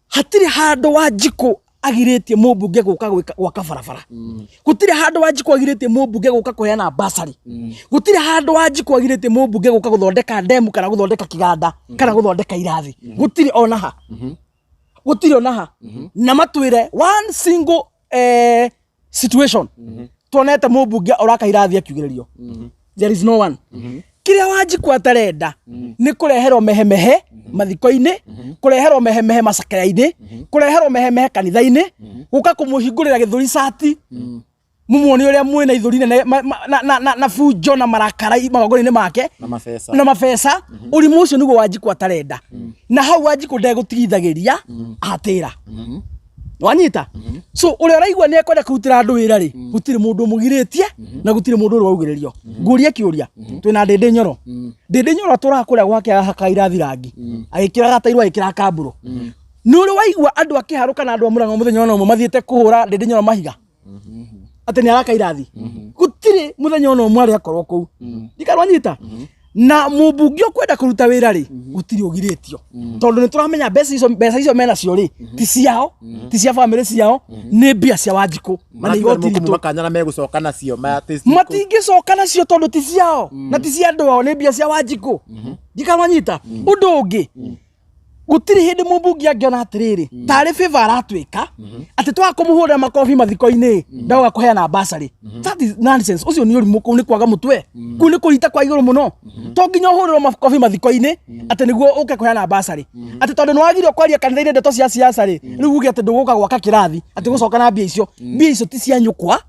C: hatire handu Wanjiku agiritie mubunge guka gwaka barabara gutire handu Wanjiku agiritie mubunge guka kuheana basari gutire handu Wanjiku agiritie mubunge guka guthondeka ndemu kana guthondeka kiganda kana guthondeka irathi gutire onaha gutire onaha na matwire one single situation tuonete mubunge uraka irathi akiugererio there is no one kiria Wanjiku atarenda ni kureherwo mehemehe mathiko-ini kureherwo mehemehe macakaya-ini kureherwo mehemehe kanitha-ini guka kumuhingurira githuri sati mumuoni uria mwina ithuri na fujo na marakara magongona-ini make na mabesa urimu ucio niguo Wanjiku atarenda na hau Wanjiku ndegutigithagiria atira wanyita so uria raigwa ni ekwenda kurutira andu wira ri gutire mundu mugiritie na gutire mundu uri waugererio nguria kiuria twina Ndindi Nyoro turakuria gwake haka irathi rangi agikiraga tairwa agikira kamburu ni uri waigwa andu akiharuka na andu amuranga muthenya ono mo mathiete kuhura Ndindi Nyoro mahiga ati ni araka irathi gutire muthenya ono mwari akorwo ku ndikarwanyita na mubunge ukwenda kuruta wira ri gutiri ugiritio tondu ni turamenya mbeca icio mena cio ri ti ciao ti cia family ciao ni mbia cia Wanjiku
B: mani igoti makanyana megucoka nacio
C: matingicoka nacio tondu ti ciao na ti cia andu ao ni mbia cia Wanjiku ndikamanyita undu ungi gutiri hindi mubunge angiona atiriri tari favor aratwika ati twakumuhurira makofi mathiko-ini ndaga kuheana basari that is nonsense ucio ni urimu kuu ni kwaga mutwe kuu ni kurita kwa iguru muno to nginya uhurira makofi mathiko-ini ati niguo uke kuheana basari ati tondu niwagirio kwaria kanitha-ini ndeto cia siasa ri riu uge ati nduguka gwaka kirathi ati gucoka na mbia icio ti cia nyukwa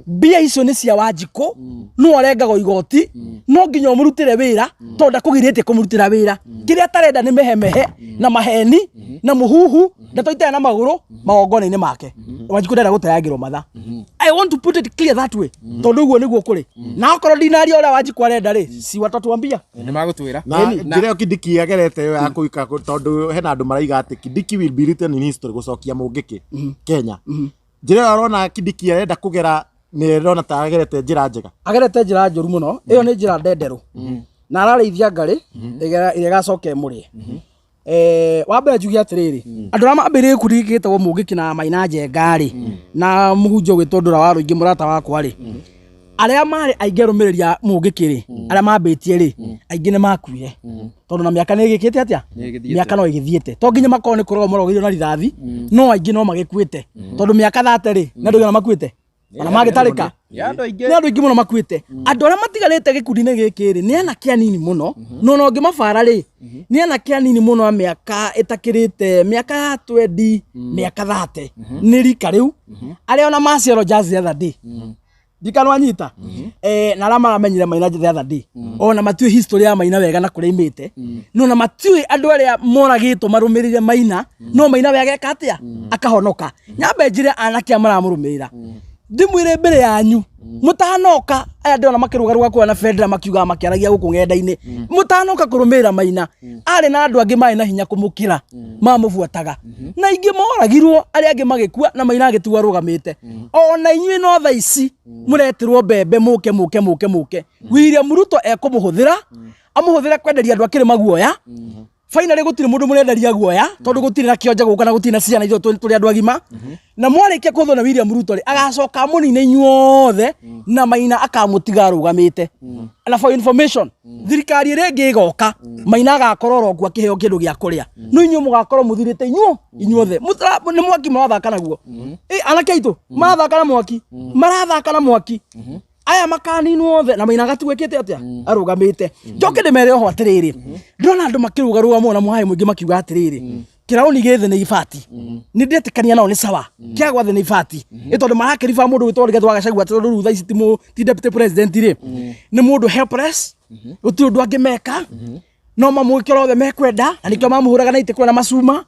C: mbia icio ni cia Wanjiku no arengagwo igoti no nginya umurutire wira tonda kugiritie kumurutira wira kiria tarenda ni mehemehe na maheni na muhuhu ndeto itena na maguru magongona-ini make Wanjiku ndenda gutayagirwo matha I want to put it clear that way tondu guo niguo kuri na okorwo ndinaria uria Wanjiku arenda ri si watatuambia
A: ni magutwira
B: na njira Kindiki agerete yo ya kuika tondu hena andu maraiga ati Kindiki will be written in history gucokia mungiki Kenya njira arona Kindiki arenda kugera ni rona ta agerete njira njega
C: agerete njira njuru muno iyo ni njira ndenderu na ararithia ngari ire gacoke murie wambere njugi atiriri andu ara mambire kurigite wo mungiki na Maina Njenga ri na muhunjo gwitondura wa ruingi murata wakwa ri aria mari ainge rumireria mungiki ri aria mambitie ri ainge ni makuire tondu na miaka ni igikite atia miaka no igithiete to nginya makoro ni kurogwo morogirio na rithathi no ainge no magikuite tondu miaka 30 ri na ndu makuite ona magitarika ni andu aingi muno makuite andu ara matigarite gikundi-ini giki ri ni anake anini muno no ngimabara ri ni anake anini muno a miaka itakirite miaka ya 20 miaka 30 ni rika riu aria ona maciaro jazz the other day ndikanwanyita na ara maramenyire Maina the other day ona matiwe history ya Maina wega na kuria imite no na matiwe andu aria moragitwo marumirire Maina no Maina wega ekatia akahonoka nyambe njire anake amaramurumirira ndimwire mbere yanyu mutanoka aya ndona makirugaruga kwa na federa makiuga makiaragia guku ngenda-ini mutanoka kurumira Maina ari na andu angi mai na hinya kumukira mamubuataga na ingi moragirwo ari angi magikua na Maina agituga rugamite ona inyui no tha ici muretirwo mbembe muke William Ruto ekumuhuthira amuhuthira kwenderia andu akiri maguoya finally gutire mundu murenderia guoya tondu gutire na kionja guka na gutire na ciana itho tuli andu agima na mwarikia kuthwo na William Ruto agacoka munine inyuothe na Maina akamutiga rugamite na for information thirikari irengi igoka Maina agakorora ogwa kiheo kindu gia kuria no inyu mugakorwo muthirite inyuothe ni mwaki marathaka naguo anake aitu marathaka na mwaki marathaka na mwaki aya makaninwo othe na Maina gatwekete atia arugamite njoke ndimere ho atiriri ndona andu makirugaruga mona muhaye mwingi makiuga atiriri kiraoni gethe ni ifati ni ndetikania nao ni sawa kia gwathe ni ifati itondu marakiriba mundu witwa Rigathi wa Gachagua tondu rutha ici ti deputy president ri ni mundu helpless uti undu angimeka no mamwikira othe mekwenda na nikio mamuhuraga na itekwe na macuma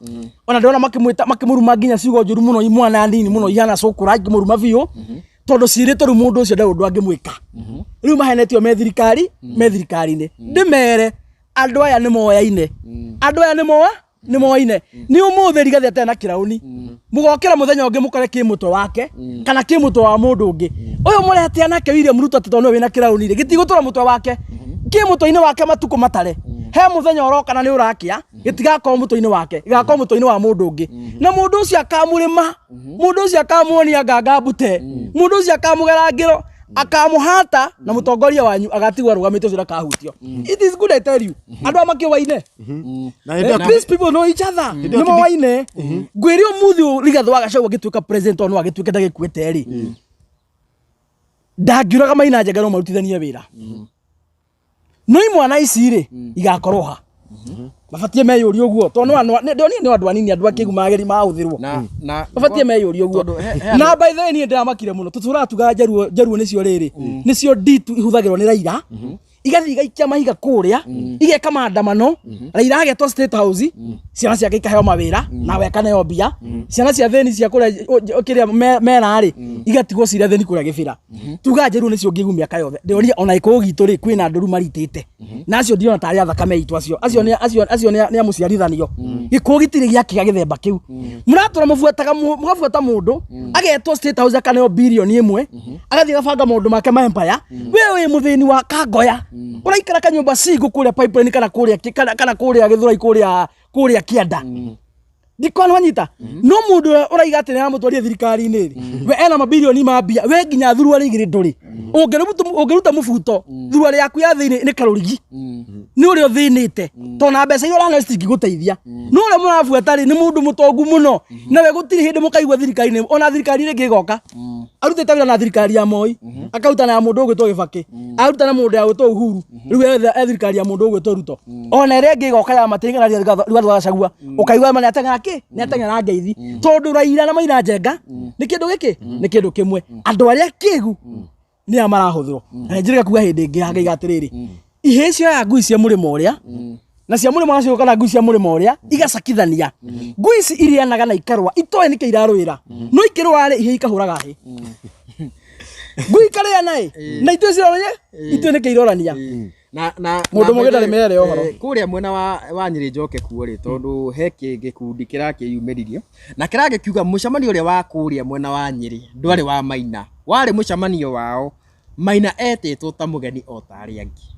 C: ona ndona makimuruma nginya ciugo njuru muno imwana ndini muno ihana cukura ngimuruma biu tondu cirito ru mundu ucio ndu angimwika riu mahenetio me thirikari-ini ndimere andu aya ni moyaine andu aya ni moyaine ni umuthi Rigathi atena kirauni mugokira muthenya ungi mukore kimutwe wake kana kimutwe wa mundu ungi uyu murete anake William Ruto tondu wina kirauni ri gitigutura mutwe wake kimutwe-ini wake matuko matare he muthenya uroka na ni urakia gitigakorwo mutwe-ini wake igakorwo mutwe-ini wa mundu ungi na mundu ucio akamurima mundu ucio akamuonia nganga mbute mundu ucio akamugera ngiro akamuhata na mutongoria wanyu agatigwa rugamite ucio akahutio it is good I tell you andu amakiwaine these people know each other ni mawaine ngwiri umuthi Rigathi wa Gachagua gituika president onu agituike ndagikuite ri ndagiuraga Maina njagano marutithanie wira no imwana ici ri igakorwo ha mabatie meyuri uguo tondu ni andu anini andu akigu mageri mahuthirwo na mabatie meyuri uguo na by the way ni ndamakire muno tuturatuga njaruo nicio riri nicio ditu ihuthagirwo ni Raila igathi igaikia mahiga kuria igeka maandamano Raila agetwo State House ciana ciake ikaheo mawira na weka nayo mbia ciana cia theni cia kuria kiria mera ri igatigwo ciria theni kuria gibira tuga njaruo nicio ngigumia kayothe ndioria ona iko gitu ri kwina nduru maritite na acio ndiona tari athakame itu acio ni amuciarithanio giko gitire giakiga githemba kiu muratura mubuataga mundu agetwo State House akaneo bilioni 1 agathi gabanga mundu make ma empire wewe muthini wa Kangoya uraikara kanyumba cigu kuria pipeline kana kuria githurai kuria kianda ndikona wanyita no mundu uraiga ati ni amutwaria thirikari-ini ri we ena mabilioni ma mbia we nginya thurua rigiri nduri ungiruta mubuto thurua yaku ya thiini ni karurigi ni uri uthinite tona mbeca iyo rana citingiguteithia no uri murabuata ri ni mundu mutongu muno na we gutiri hindi mukaigwa thirikari-ini ona thirikari ringi igoka arutite wira na thirikari ya Moi akaruta na mundu ugwitwo Gibaki aruta na mundu ugwitwo Uhuru riu thirikari ya mundu ugwitwo Ruto ona ringi igoka ya matingana Rigathi wa Gachagua ukaigwa mani ateng'era ni ateng'era ngeithi tondu Raila na Maina njenga ni kindu giki ni kindu kimwe andu aria kigu ni amarahuthwo na njirika kuga hindi ingi hangaiga atiriri ihe cio ya ngui cia murimo uria na cia murimo acio kana ngui cia murimo uria igacakithania ngui ici irianaga na ikarwa itoe niki irarwira no ikirwa ri ihe ikahuraga hi ngui karia nai na itue cironye itue niki irorania
A: na
C: mundu mugenda rimere ohoro
A: kuria mwena wa Nyeri njoke kuori tondu he gikundi kirakiyumiririo na kiragikiuga mucamanio uria wa kuria mwena wa Nyeri ndwari wa Maina wari mucamanio wao Maina etitwo ta mugeni o tari angi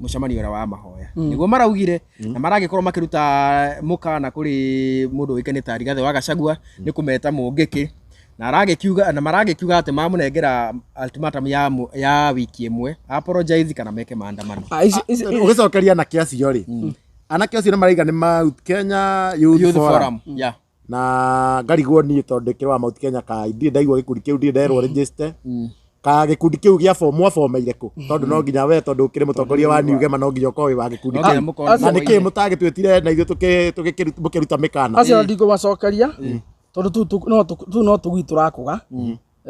A: mucamanio uria wa mahoya niguo maraugire na maragikorwo makiruta mukana kuri mundu wikene ta Rigathi wa Gachagua ni kumeta mungiki na maragikiuga ati mamunengera ultimatum ya wiki imwe apologize kana meke maandamano
B: ugicokeria na kiacio ri anake acio maraiga ni Mount Kenya Youth Forum na ngarigwo ni tondu kirwa Mount Kenya ka ndi ndaigwa gikundi kiu ndi nderwo register ka gikundi kiu gia mwafomeire ku tondu no nginya we tondu ukire mutongoria wa New Gema no nginya ukowe wa gikundi kiu na niki mutagitwetire na ithu tukiruta mikana
C: acio ndiko macokeria tondu tu no tugwi turakuga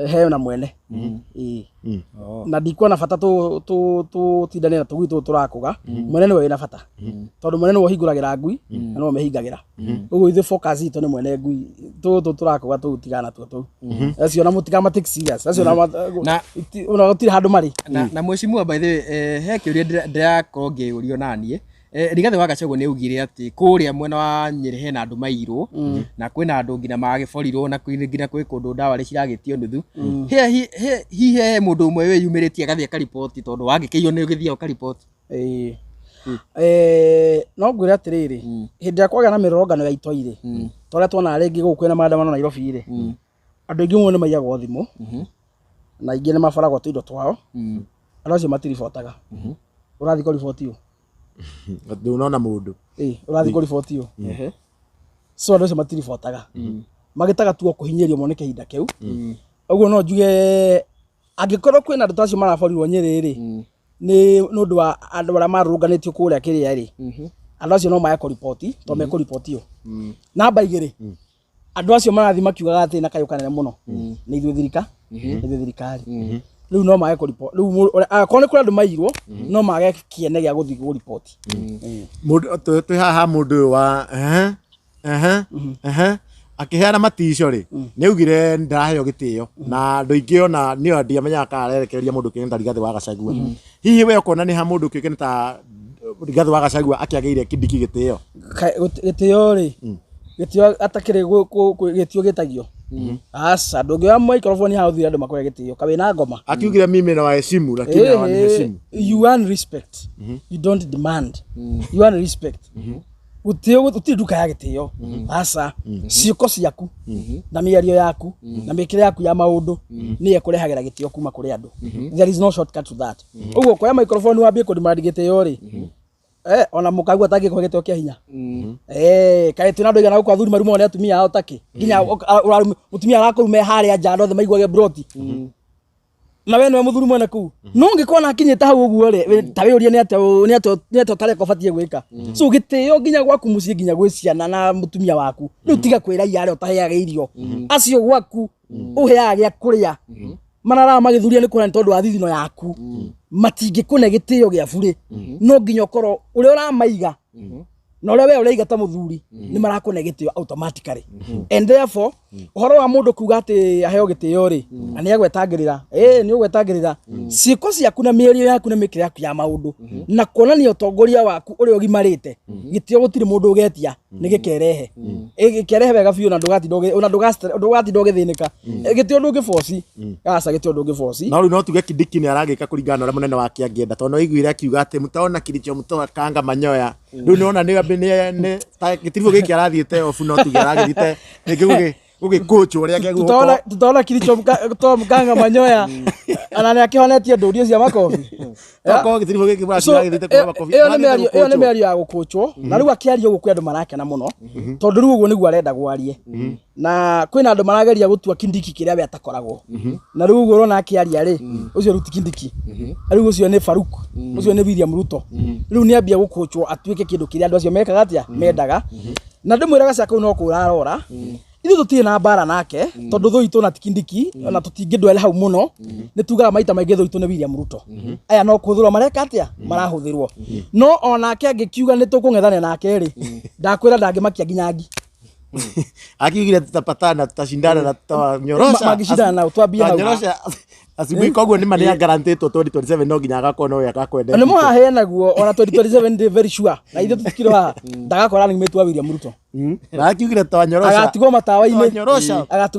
C: he na mwene na ndikuona bata tindane na tugui turakuga mwene niwe wina bata tondu mwene niwe hinguragira ngui na no mehingagira uguo ithe focus itu ni mwene ngui turakuga tutigana tu acio na mutigama take serious acio na gutire handu mari
A: na mwecimu by the he kiuria ndirakorwo ngiurio nanie Rigathi wa Gachagua ni ugire ati kuria mwena wa Nyeri hena andu mairwo na kwina andu ngina magiborirwo na ngina kwi kundu ndawa ri ciragitio nuthu he mundu umwe we yumiritie agathie ka report tondu wangikeiyo ni ugithia ka report
C: no ngwira atiriri hindi akwaga na mirorongano ya itoire toria tuona ringi guku kwina maandamano Nairobi ri andu ingi mwe ni maiyago thimu na ingi ni mabaragwo tuindo twao andu acio matiribotaga urathi ko report yo
B: unaona mundu
C: urathi ko report yo so andu acio matiribotaga magitaga tuo kuhinyerio moneke hinda kiu uguo no njuge angikorwo kwina andu tacio maraborirwo Nyeri ri ni nundu wa andu ara marunganitio kuria kiria ri andu acio no maye ko report to me ko report yo namba igiri andu acio marathi makiugaga ati na kayukanire muno ni ithu thirikari riu no maye ko report riu akone kuri andu mairwo no mage kiene gya guthi go report
B: mundu twi haha mundu wa akiheana matico ri ni ugire ndaraheo gitio na andu ingi ona ni andi amenya akarerekereria mundu kinta Rigathi wa Gachagua hihi we ukona ni ha mundu kinta Rigathi wa Gachagua akiageire Kindiki gitio
C: ri gitio atakire gitio gitagio asa ndoge wa microphone ha uthira andu makoya gitio kabe na ngoma
B: akiugire mimi na waheshimu lakini na waniheshimu
C: you want respect you don't demand you want respect utio utiduka ya gitio asa ciuko ciaku na miario yaku na mikire yaku ya maundu ni ekurehagira gitio kuma kuri andu there is no shortcut to that uguo kwa microphone wambie ko demand gitio ri ona mukagu ataki ko gitio kia hinya kae tina ndoiga na kwa thuri marumo ne atumia ao taki ginya mutumia arakurume haria njando the maiguage broti na we no muthuri mwene ku no ngikona akinyete hau uguo ri tawe uria ni ato tare ko batie gwika so gitio ginya gwaku mucie ginya gwiciana na mutumia waku ni utiga kwira yare utaheaga irio acio gwaku uheaga gya kuria manara magithuria ni kuna tondu wa thithino yaku matingikune gitio gya bure no ginya ukoro uria uramaiga no ule we ureiga ta muthuri ni marakune gitio automatically and therefore uhoro wa mundu kuga ati aheo gitio ri na ni agwetagirira ni ugwetagirira ciiko ciaku na mĩario yaku na mĩkire yaku ya maundu na kuonania utongoria waku uri ugimarite gitio gutiri mundu ugetia ni gikerehe gikerehe wega biu na ndugati ndogithinika gitio ndungiboci asa gitio ndungiboci
B: no no tuge Kindiki ni aragika kuringana na munene wake angienda tono igwire akiuga ati mutaona Kilicho mutoa kanga manyoya ndu niona ni gitirigo giki arathiete ofu no tuge aragithite niki gugikocho uria ngegwo
C: tutaona Kilicho mkanga manyoya anane akihonetie ndurio cia makofi
B: ko gitirigo giki aragithite kwa makofi
C: iyo ni mĩario ya gukochwo na riu akiaria uguo andu marakena muno tondu riu uguo niguo arenda gwarie na kwina andu marageria gutua Kindiki kiria we atakoragwo na riu uguo rona akiaria ri ucio ruti Kindiki riu ucio ni Faruk ucio ni William Ruto riu ni ambia gukochwo atuike kindu kiria andu acio mekaga atia mendaga na ndimwiraga cia kau no kurarora ithu tutie na bara nake tondu thu itu na Kindiki na tutingindwele hau muno ni tugaga maita maingi thu itu ni William Ruto aya no kuthurwa mareka atia marahuthirwo no onake angikiuga ni tukung'ethane nake ri ndakwira ndangimakia nginyangi
B: akiugire tutapatana tutashindana na tutanyorosha
C: magishindana na utwambia hau
B: asibu koguo ni mania guaranteed 2027 no nginya agakona uyu agakwende
C: ni muhahe naguo ona 2027 ndi very sure na ithu tutikiro ha ndagakora ni metu wa William Ruto
B: na akiugire tutanyorosha
C: agatigwo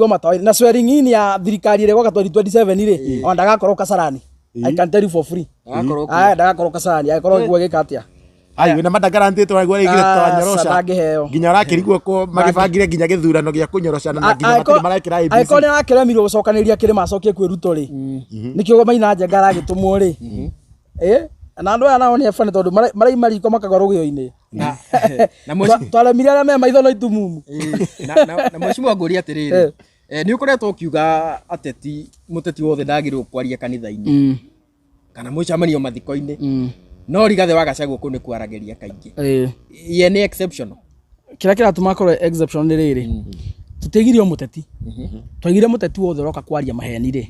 C: matawa-ini na swearing in ya thirikari ire gwaka 2027 ri ona ndagakorwo Kasarani I can tell you for free ndagakorwo Kasarani agakorwo gwe gikatia
B: ai wina madagarantite wa gwere igire tutanyorosha nginya arakirigwo ko magibangire nginya githurano gia kunyorosha na nginya matiri marekira ABC
C: aikone arakiramirio gucokaniria kirima acokie kwiruto ri nikio maina nje ngara gitumwo ri na andu aya nao ni efane tondu mariko makagwa rugio-ini na twaramire aria me maitho no itumumu
A: na mwecimu wanguria atiriri ni ukoretwo ukiuga ateti muteti wothe ndagirwo kwaria kanitha-ini kana mucamanio mathiko-ini no Rigathi wa Gachagua ku ni kwarageria kaingi ye ni exceptional
C: kira kiratuma korwo exceptional ni riri tutegirio muteti twagire muteti wothe roka kwaria maheni ri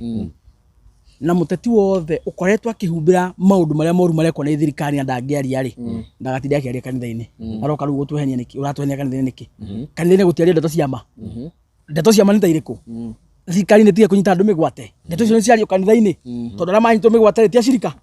C: na muteti wothe ukoretwo akihumbira maundu maria moru marekwo ni thirikari na ndangiaria ri ndagatinde akiaria kanitha-ini aroka riu gutuhenia niki uratuhenia kanitha-ini niki kanitha-ini gutiaria ndeto cia ma ndeto cia ma ni ta iriku thirikari ni tiga kunyita andu migwate ndeto cio ni ciario kanitha-ini tondu aria manyitwo migwate ti acirika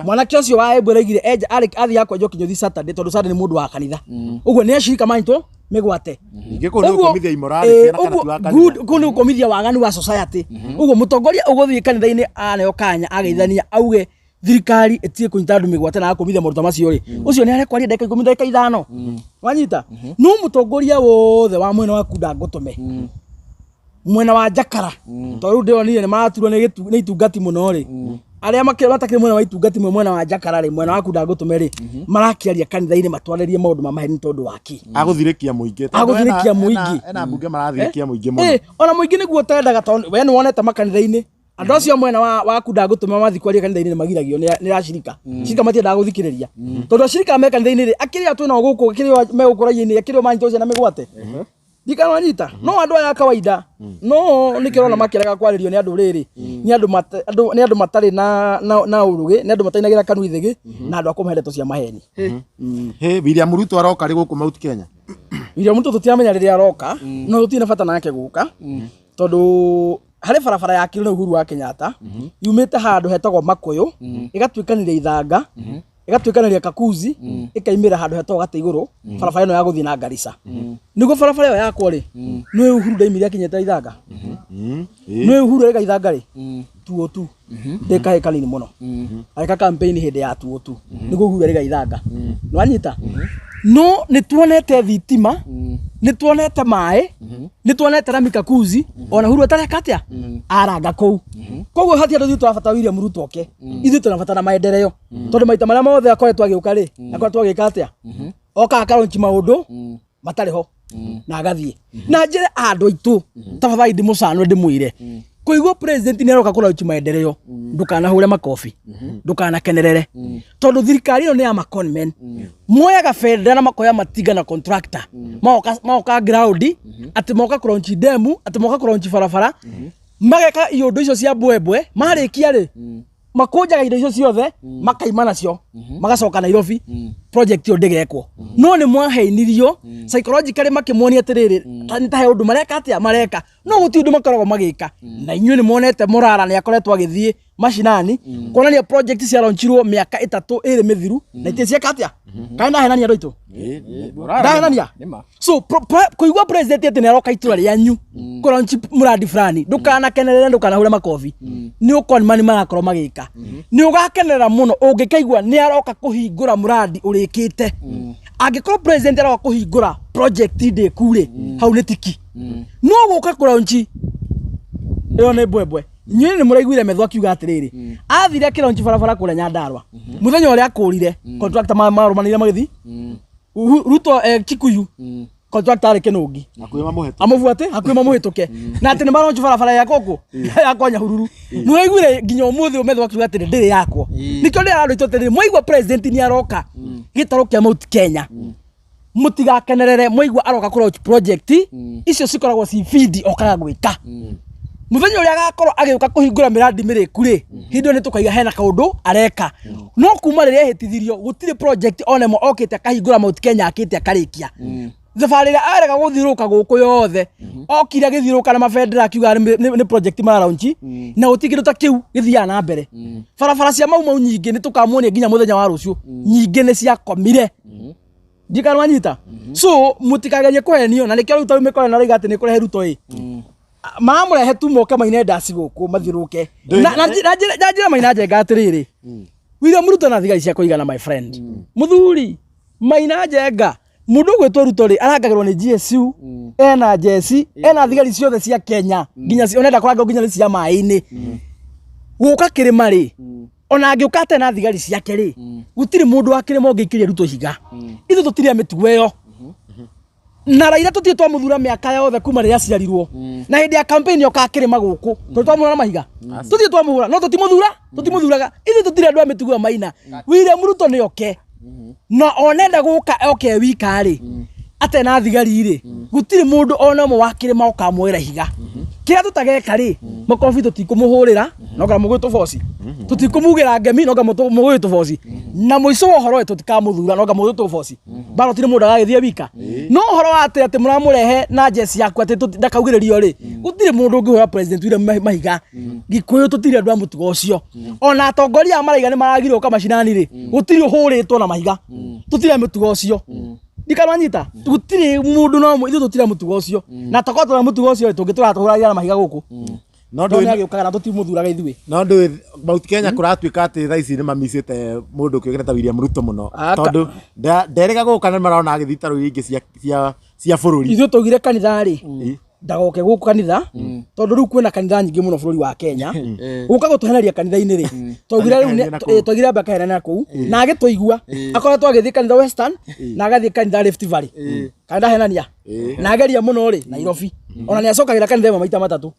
C: mwanake ucio wa Embu araigire eja athi yakwa njoki nyothi Saturday tondu Saturday ni mundu wa kanitha uguo ni acirika manyitwo migwate
B: ingiko ni ukomithia imorali kana kana tuaka
C: good kuni ukomithia waganu wa society uguo mutongoria uguthii kanitha-ini aneo kanya ageithania auge thirikari etie kunyita andu migwate na akomithia maruta macio ri ucio ni arekwaria ndeka 10 ndeka 5 wanyita no mutongoria wothe wa mwena wa kunda ngutume mwena wa Jakara tondu ndionire ni maraturwo ni itungati muno ri aria matakire mwena wa itungati mwena wa Jakara ri mwena wa kunda ngutume ri marakiaria kanitha-ini matwarerie maundu ma maheni tondu waki
B: aguthirikia muingi ena mbunge marathirikia muingi muno
C: ona muingi niguo tendaga tondu we ni wonete makanitha-ini andu acio mwena wa kunda ngutume mathi kwaria kanitha-ini ni magiragio ni acirika cirika matiendaga guthikiriria tondu acirika me kanitha-ini ri akiria twina guku akiria me gukuraini akiria manyito cia na migwate dikana nyita no andu aya kawaida no nikirona makiraga kwaririo ni andu riri ni andu matari na urugi ni andu matainagira kanu ithigi na andu akumhereto cia maheni
B: William Ruto aroka ri guku Mount Kenya
C: William Ruto tutiamenya riria aroka no tutina bata nake guka tondu hari barabara ya kirwo Uhuru wa Kenyatta yumite handu hetagwo Makuyu igatuikaniria Ithanga igatuikaniria Kakuzi ikaimira handu hetagwo Gateiguru barabara ino ya guthii na Garissa niguo barabara iyo yakwo ri no Uhuru ndaimire Kenyatta Ithanga no Uhuru ega Ithanga ri 202 ndeka kanini muno areka campaign hindi ya 202 niguo Uhuru ega Ithanga no anyita no nituonete thitima nituonete mai nituonete Rami Kakuzi ona Uhuru atareka atia aranga kou koguo hatia ndu twabata William Ruto oke ithu tunabata na maendeleo tondu maita maria mothe akoretwo agiuka ri akoretwo agika atia oka akaronchi maundu matari ho na agathie na njire andu aitu tafadhali ndimucano ndimwire kuigwa president ni aroka kuronchi maendeleo ndukana hure makofi ndukana kenerere tondu thirikari ino ni ya maconmen moyaga federa na makoya matiga na contractor maoka ground ati moka kuronchi demu ati moka kuronchi farafara mageka indo icio cia bwebwe marikia ri makunjaga indo icio ciothe makaima nacio magacoka Nairobi project yo ndegekwo no ni mwaheinirio psychologically makimwonia atiriri ni tahe undu mareka atia mareka no guti undu makoragwo magika na inyuĩ ni monete Murara ni akoretwo agithie mashinani kuonania project cia launchirwo miaka 3 iri mithiru na itie cieka atia kana henania andu itu ndahenania so kuigwa president ati ni aroka itura rianyu kuraunchi muradi fulani ndukana kenerere ndukana hure makofi ni ukonimani marakorwo magika ni ugakenerera muno ungikaigwa ni aroka kuhingura muradi urikite angikorwo president aroka kuhingura project inde kure hau ni tiki no guka kuraunchi iyo ni bwebwe nyini ni muraiguire metho akiuga atiriri athire kironchi barabara kure Nyandarua muthenya uria akurire contractor marumanire magithi Ruto Kikuyu contractor ari Kinungi amubuate hakuima muhituke na ati ni maronchi barabara ya koko yakwa Nyahururu nuraiguire nginya umuthi umetho akiuga atiri ndiri yakwo nikyo ndi ararito atiri mwaigwa president ni aroka gitaro kia Mount Kenya mutigakenerere mwaigwa aroka kuraunchi project icio cikoragwo ci feed okaga gwika muthenya uria agakorwo agiuka kuhingura miradi miriku ri hindo ni tukaiga hena kaundu areka no kuma riria ehitithirio gutire project onemo okite akahingura Mount Kenya akite akarikia thabari ria arega guthiruka guku yothe okire agithiruka na mafedera akiuga ni project maraunchi na gutigire ta kiu githia na mbere barabara cia mau nyingi ni tukamuonia nginya muthenya wa rucio nyingi ni cia komire ndikarwa nyita so mutikagerie kuhenio na nikio ruto mikore na riga ati ni kurehe Ruto mamurehe tu moke maine ndasi guku mathiruke na njira maina njenga atiriri William Ruto na thigai cia kuigana my friend muthuri maina njenga mundu gwetwo Ruto ri arangagirwo ni GSU ena jesi ena thigari ciothe cia Kenya nginya onenda kuranga nginya cia mai-ini guka kirima ri ona angiukate na thigari ciake ri gutiri mundu wa kirima ungikiria Ruto higa ithu tutire mitugo iyo na Raila tutie twamuthura miaka yothe kuma riria ciarirwo na hindi ya campaign yo kakirima guku twamura na mahiga tutie twamuthura no tutimuthuraga ithu tutire andu a mitugo ya maina William Ruto ni oke na onenda guka oke wika ri atena thigari ri gutiri mundu ona mo wakire mauka mwera higa kira tutageka ri makofi tutikumuhurira noga mugwitu bosi tutikumugira ngemi noga mugwitu bosi na muico horo tutikamuthura noga mugwitu bosi baro tiri mundu agithia wika no horo ate muramurehe na jesi yaku ate ndakaugirerio ri gutiri mundu ngihura president wira mahiga gikuyu tutiri andu amutugo ucio ona atongoria maraiga ni maragirwo kamacinani ri gutiri uhuritwo na mahiga tutiri amutugo ucio ndikaranyita tutiri mundu no mu tutiri amutugo ucio na tokotora mutugo ucio tungitura tuhuragira na mahiga guku no ndu agiukaga na tutimuthuraga ithui
B: no ndu Mount Kenya kuratuika ati thaa ici ni mamicite mundu kiogeta William Ruto muno tondu nderega guka ni marona agithitaru ingi cia bururi
C: ithu tugire kanitha ri ndagoke guku kanitha tondu riu kwina kanitha nyingi muno bururi wa Kenya guka gutuheneria kanitha-ini ri tugire riu tugire amba kaherana kuu na agituigua akora twagithi kanitha Western na agathi kanitha Rift Valley kanitha henania na ageria muno ri Nairobi ona ni acokagira kanitha maita matatu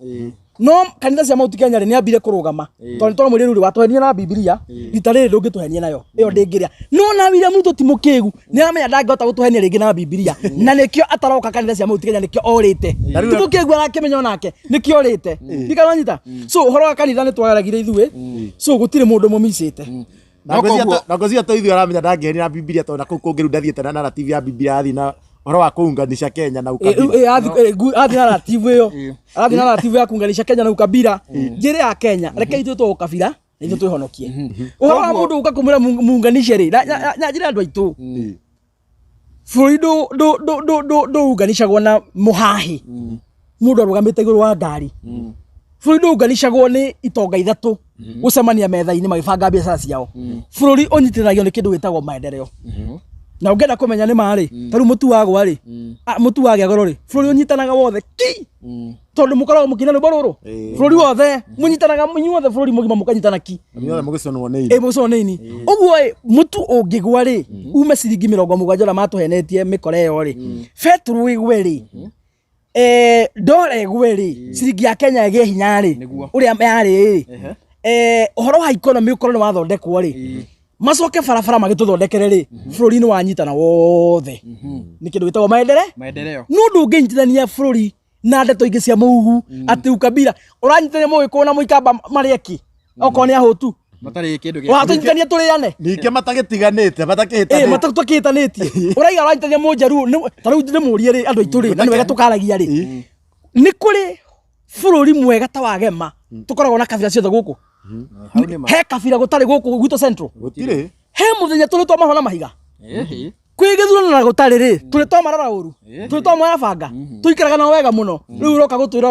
C: no kanitha cia Mount Kenya ri ni ambire kurugama tondu twa mwiri ri watuhenia na Biblia rita riri ndungituhenia nayo iyo ndingiria no na William Ruto ti mukigu ni amenya ndangihota gutuhenia ringi na Biblia na nikio ataroka kanitha cia Mount Kenya nikio orite ti mukigu arakimenya onake nikio orite ndikaranyita so horo wa kanitha ni twagaragire ithui so gutire mundu mumicite
B: na ngozia to ithui aramenya ndangihenia na Biblia tondu na kuu kungiru ndathiete na narrative ya Biblia athi na horo wa kuunganisha Kenya na ukabila
C: athi narrative iyo athi narrative ya kuunganisha Kenya na ukabila njire ya Kenya reke ithu to ukabila na ithu twihonokie uhoro mundu ukakumira muunganishe ri na njira andu aitu bũrũri ndũunganishagwo na mũhahi mũndũ arũgamĩte igũrũ wa ngari bũrũri ndũunganishagwo nĩ itonga ithatũ gũcemania metha-inĩ magĩbanga biacara ciao bũrũri ũnyitithanagio nĩ kĩndũ gĩtagwo maendeleo na ũngĩenda kũmenya nĩ marĩ ta rĩu mũtu wagwa rĩ mũtu wagĩa goro rĩ bũrũri ũnyitanaga wothe ki tondu mukoragwo mukina rwimbo ruru bũrũri wothe mũnyitanaga inyuothe bũrũri mũgima mũkanyitana ki
B: inyuothe mũgĩconwo nĩ ini
C: mũgĩconwo nĩ ini ũguo mũtu ũngĩgwa rĩ ume ciringi 70 ũrĩa matũhenetie mĩkora ĩyo rĩ betũrũ ĩgwe rĩ ndora ĩgwe rĩ ciringi ya Kenya ĩgĩe hinya rĩ ũrĩa yarĩ ũhoro wa economy ũkorwo nĩ wathondekwo rĩ macoke barabara magĩtũthondekere rĩ bũrũri nĩ wanyitana wothe nĩ kĩndũ gĩtagwo maendeleo no ndũngĩnyitithania bũrũri na ndeto ingĩ cia mũhuhu atĩ ukabila ũranyitithania mũgĩkũyũ na mũikamba marĩ eki okorwo nĩ ahũtu
A: matarĩ kĩndũ gĩa
C: watũnyitithania tũrĩane
B: ningĩ matakĩtiganĩte matakĩhĩtanĩtie
C: matakĩhĩtanĩtie ũraiga ũranyitithania mũnjaruo ta rĩu ndĩmũrie rĩ andũ aitũ rĩ na nĩ wega tũkaragia rĩ nĩ kũrĩ bũrũri mwega ta wagema tũkoragwo na kabila ciothe gũkũ he kabila gũtarĩ gũkũ gwitũ central
B: gũtirĩ
C: he mũthenya tũrĩ twa mahona mahiga kwĩ gĩthurano na gũtarĩ rĩ tũrĩ twa marora ũru tũrĩ twa mwana banga tũikaraga na wega mũno rĩu ũroka gũtwĩra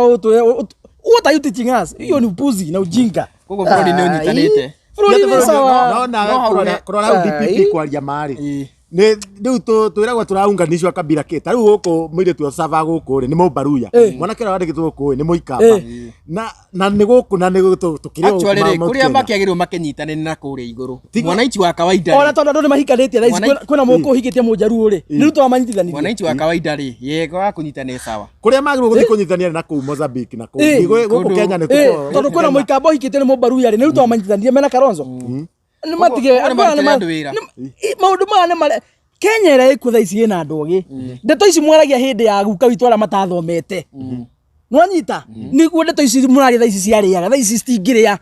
C: what are you teaching us hiyo ni upuzi na ujinga
A: koguo bũrũri nĩ ũnyitanĩte
C: bũrũri nĩ sawa
B: no kũrora hau DPP kwaria marĩ rĩu twĩragwo tũraunganishwa kabila kĩ ta rĩu gũkũ mũirĩtu ocava gũkũ rĩ nĩ mũmbaruya mwanake ũrĩa wandĩkĩtwo gũkũ nĩ mũikamba na nĩ gũkũ na nĩ tũkĩrĩ
A: kũrĩa makĩagĩrĩrwo makĩnyitanĩra na kũrĩa igũrũ mwananchi wa kawaida
C: ona tondũ andũ nĩ mahikanĩtie thaa ici kwĩna mũkũ ũhikĩtie mũnjaruo rĩ nĩ rĩu twamanyitithanirie
A: mwananchi wa kawaida rĩ yego wa kũnyitanĩra sawa
B: kũrĩa magĩrĩirwo gũthiĩ kũnyitithania na kũu Mozambique na kũu gũkũ Kenya nĩ
C: tondũ kwĩna mũikamba ũhikĩtie nĩ mũmbaruya rĩ nĩ rĩu twamanyitithanirie mena Kalonzo nĩ matige maũndũ maya nĩ marĩa Kenya ĩrĩa ĩkuo thaa ici ĩna andũ ogĩ ndeto ici mwaragia hĩndĩ ya guka witũ arĩa matathomete nwanyita nĩguo ndeto ici mũraria thaa ici ciarĩaga thaa ici citingĩrĩa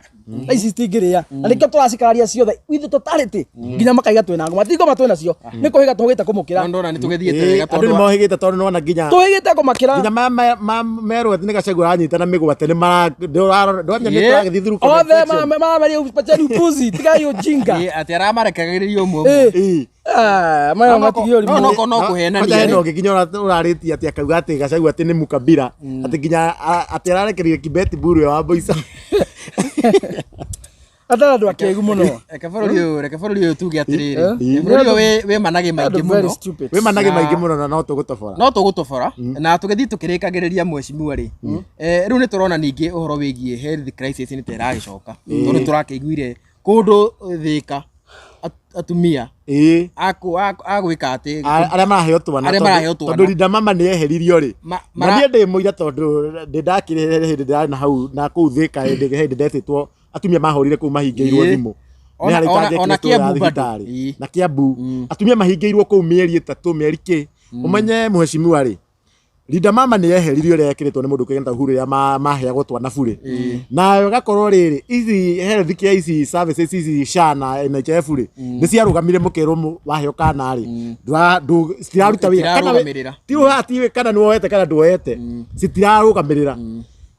C: thaa ici citingĩrĩa na nĩkĩo tũracikararia ciothe with totality nginya makaiga twĩna ngoma tingoma twĩna cio nĩ kũhĩga tũhĩgĩte kũmũkĩra
A: ndona nĩ tũgĩthiĩte wega
B: andũ nĩ mohĩgĩte tondũ nona nginya
C: tũhĩgĩte kũmakĩra
B: nginya merwo atĩ nĩ Gachagua aranyitana mĩgwate nĩ ndwamenya nĩ tũragĩthiĩ through
C: othe marameria upachani upuzi tigai ujinga
A: atĩ aramarekagĩrĩria ũmwe
C: maya matigio
A: no kũhenania
B: hena ũngĩ nginya ũrarĩtie atĩ akauga atĩ Gachagua atĩ nĩ mũkabira atĩ nginya atĩ ararekereire Kibeti Mburu wa Mboica
C: atara andũ akĩgu mũno
A: reke bũrũri ũyũ tuge atĩrĩrĩ bũrũri ũyũ wĩ manage maingĩ mũno
B: wĩ manage maingĩ mũno na no tũgũtobora
A: na tũgĩthiĩ tũkĩrĩkagĩrĩria mheshimiwa rĩ rĩu nĩ tũrona ningĩ ũhoro wĩgiĩ health crisis nĩ ta ĩragĩcoka tondũ tũrakĩiguire kũndũ Thĩka atumia agwĩka atĩ
B: arĩa maraheo twana tondũ Linda Mama nĩ eheririo rĩ na niĩ ndĩ mũira tondũ ndakĩrĩ hĩndĩ ndĩrarĩ na hau na kũu Thĩka hĩndĩ ndetĩtwo atumia mahũrire kũu mahingĩirwo thimũ
A: ona Kiambu
B: na Kiambu atumia mahingĩirwo kũu mĩeri 3 mĩeri kĩ umenye muheshimiwa ri Linda Mama nĩ eheririo rĩa ekĩrĩtwo nĩ mũndũ kĩgenda huru ya maheagwo twana bure na gakorwo rĩrĩ ici health care ici services ici SHA na NHIF rĩ nĩ ciarũgamire mũkero waheo kana rĩ citiraruta wĩra kana tiwe hati kana nĩ woete kana ndwoete citirarũgamĩrĩra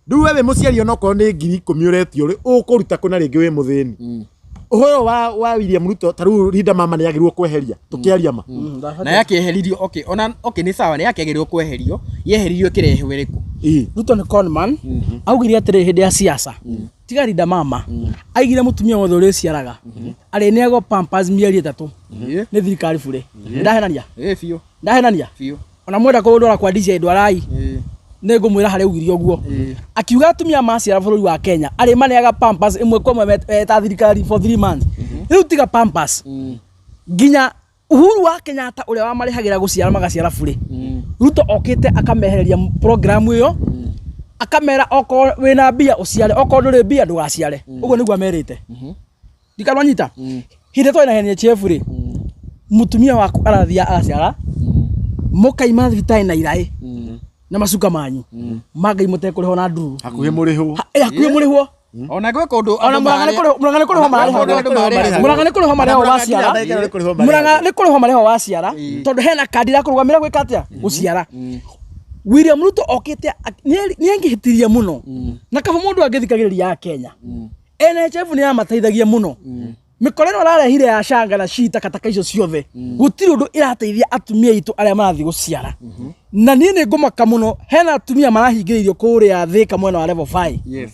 B: rĩu wewe mũciari onokorwo nĩ 10,000 ũretio rĩ ũkũruta kũ na rĩngĩ wĩ mũthĩni ũhoro wa William Ruto tarũ Linda Mama nĩ agĩrĩirwo kweheria tũkĩaria ma
A: na yakeheririo okay nĩ sawa nĩ yakegĩrĩirwo kweherio yeheririo kĩrehe wĩrĩkũ
C: Ruto nĩ conman augire atĩrĩ hĩndĩ ya siasa tiga Linda Mama aigire mũtumia wothe ũrĩa ciaraga arĩ nĩagwo Pampers mĩeri 3 nĩ thirikari bure ndahenania
A: biũ
C: ndahenania
A: biũ
C: ona mwenda kũndora kwa DJ Ndwarai nĩ ngũmwĩra harĩa ugire ũguo akiuga atumia maciara bũrũri wa Kenya arĩ maneaga Pampers ĩmwe kwa ĩmwe ta thirikari for 3 months rĩu tiga Pampers nginya Uhuru wa Kenyatta ũrĩa wamarĩhagĩra gũciara magaciara bure Ruto okĩte akamehereria program ĩyo akamera oko wĩna mbia ũciare oko ndũrĩ mbia ndũgaciare ũguo nĩguo amerĩte ndikananyita hĩndĩ twĩna NHIF rĩ mutumia waku arathia agaciara mũkaima thibitarĩ na iraĩ na macuka manyu magai mũtekũrĩho na nduru
B: hakuhĩ mũrĩhwo
A: ona gwĩ kũndũ
C: muranga nĩ kũrĩho marĩho waciara muranga nĩ kũrĩho marĩho waciara tondũ hena kandi ya kũrũgamĩra gwĩka atĩa gũciara William Ruto okĩte nĩ angĩhĩtirie mũno na kaba mũndũ angĩthikagĩrĩria ya Kenya NHIF nĩ yamateithagia mũno mikoreno ararehire ya shanga na shita kataka icio ciothe gutiri undu irateithia atumia itu aria marathi guciara na niĩ nĩ ngũmaka mũno hena atumia marahingĩrĩrio kũrĩa Thika mwena wa level 5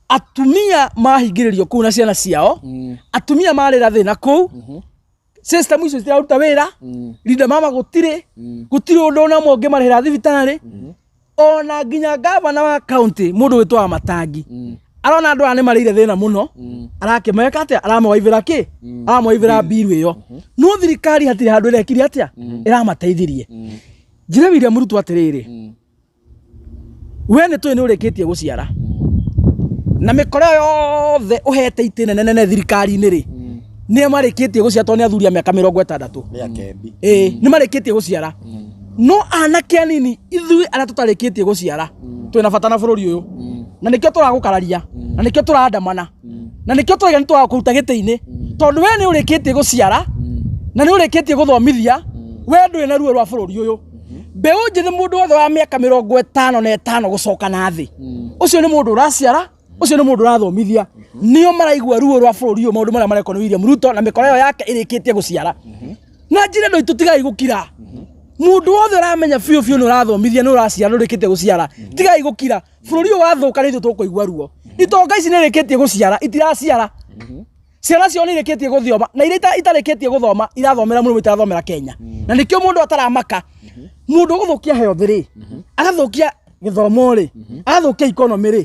C: atumia marahingĩrĩrio kũu na ciana ciao atumia marĩra thĩna kũu system icio citiraruta wĩra Linda Mama gutiri undu ona mũngĩ marĩhĩra thibitarĩ ona nginya gavana wa county mũndũ wĩtwa Matangi arona andu ane marĩire thĩna mũno arakĩmeka atĩa aramoivĩra kĩ aramoivĩra biru ĩyo no thirikari hatirĩ handũ ĩrekire atĩa ĩramateithirie njĩre William Ruto atĩrĩrĩ we nĩ tũĩ nĩ ũrĩkĩtie gũciara na mĩkora yothe ũhete itĩ nene thirikari-inĩ rĩ nĩ marĩkĩtie gũciara tondũ nĩ athuri a mĩaka 60 nĩ marĩkĩtie gũciara no anake anini ithuĩ arĩa tũtarĩkĩtie gũciara twĩna bata na bũrũri ũyũ na nĩkĩo tũragũkararia na nĩkĩo tũrandamana na nĩkĩo tũraiga nĩ tũgakũruta gĩtĩ-inĩ tondũ we nĩ ũrĩkĩtie gũciara na nĩ ũrĩkĩtie gũthomithia we ndũrĩ na ruo rwa bũrũri ũyũ mbeũ njĩthĩ mũndũ wothe wa mĩaka 55 gũcoka na thĩ ũcio nĩ mũndũ ũraciara ũcio nĩ mũndũ ũrathomithia nĩo maraigua ruo rwa bũrũri ũyũ maũndũ marĩa marekwo nĩ William Ruto na mĩkora ĩyo yake ĩrĩkĩtie gũciara na njĩra ĩno tũtigai gũkira mundu wothe uramenya biũ nĩ ũrathomithia nĩ ũraciara ũrĩkĩtie gũciara tigai gũkira bũrũri ũyũ wathũka nĩ tũkũigua ruo itonga ici nĩ rĩkĩtie gũciara itiraciara ciana cio nĩ rĩkĩtie gũthoma na iria itarĩkĩtie gũthoma irathomera mũno itarathomera Kenya na nĩkĩo mũndũ ataramaka mũndũ gũthũkia health rĩ agathũkia gĩthomo rĩ agathũkia economy rĩ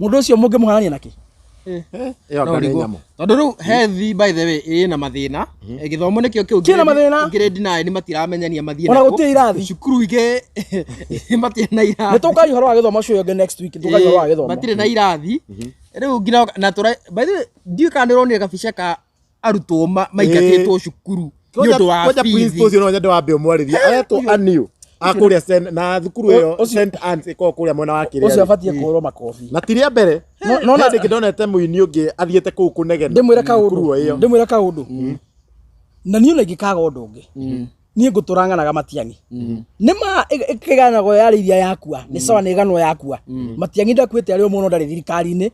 C: mũndũ ũcio mũngĩ mũhanania nake
A: tondũ rĩu health by the way ĩna mathĩna gĩthomo nĩkĩo kĩu grade 9 matiramenya mathiĩ
C: ona gũtirĩ irathi
A: cukuru ingĩ matirĩ na irathi
C: nĩ tũkaria ũhoro wa gĩthomo ũcio ũngĩ next week tũkaria ũhoro wa gĩthomo
A: matirĩ na irathi rĩu nginya na by the way ndiũ kana nĩronire gabica ka arutwo maingatĩtwo cukuru nĩ ũndũ wa
B: fees ũcio no nyende wambe ũmwarĩrie aretwo aniũ akũrĩa na thukuru ĩyo St Anne's ĩkoragwo kũrĩa mwena wa Kĩrĩa
C: ũcio abatie kũhũrwo makobi
B: na tiria mbere no na ndĩkĩ ndonete mũini ũngĩ athiĩte kũu kũnegena
C: ndĩmwĩre kaũndũ na niĩ ingĩkaga ũndũ ũngĩ niĩ ngũtũranganaga Matiang'i nĩma ĩkĩganagwo yarĩ iria yakua nĩ sawa nĩ ĩganwo yakua Matiang'i ndakuĩte arĩ mũno ndarĩ thirikari-inĩ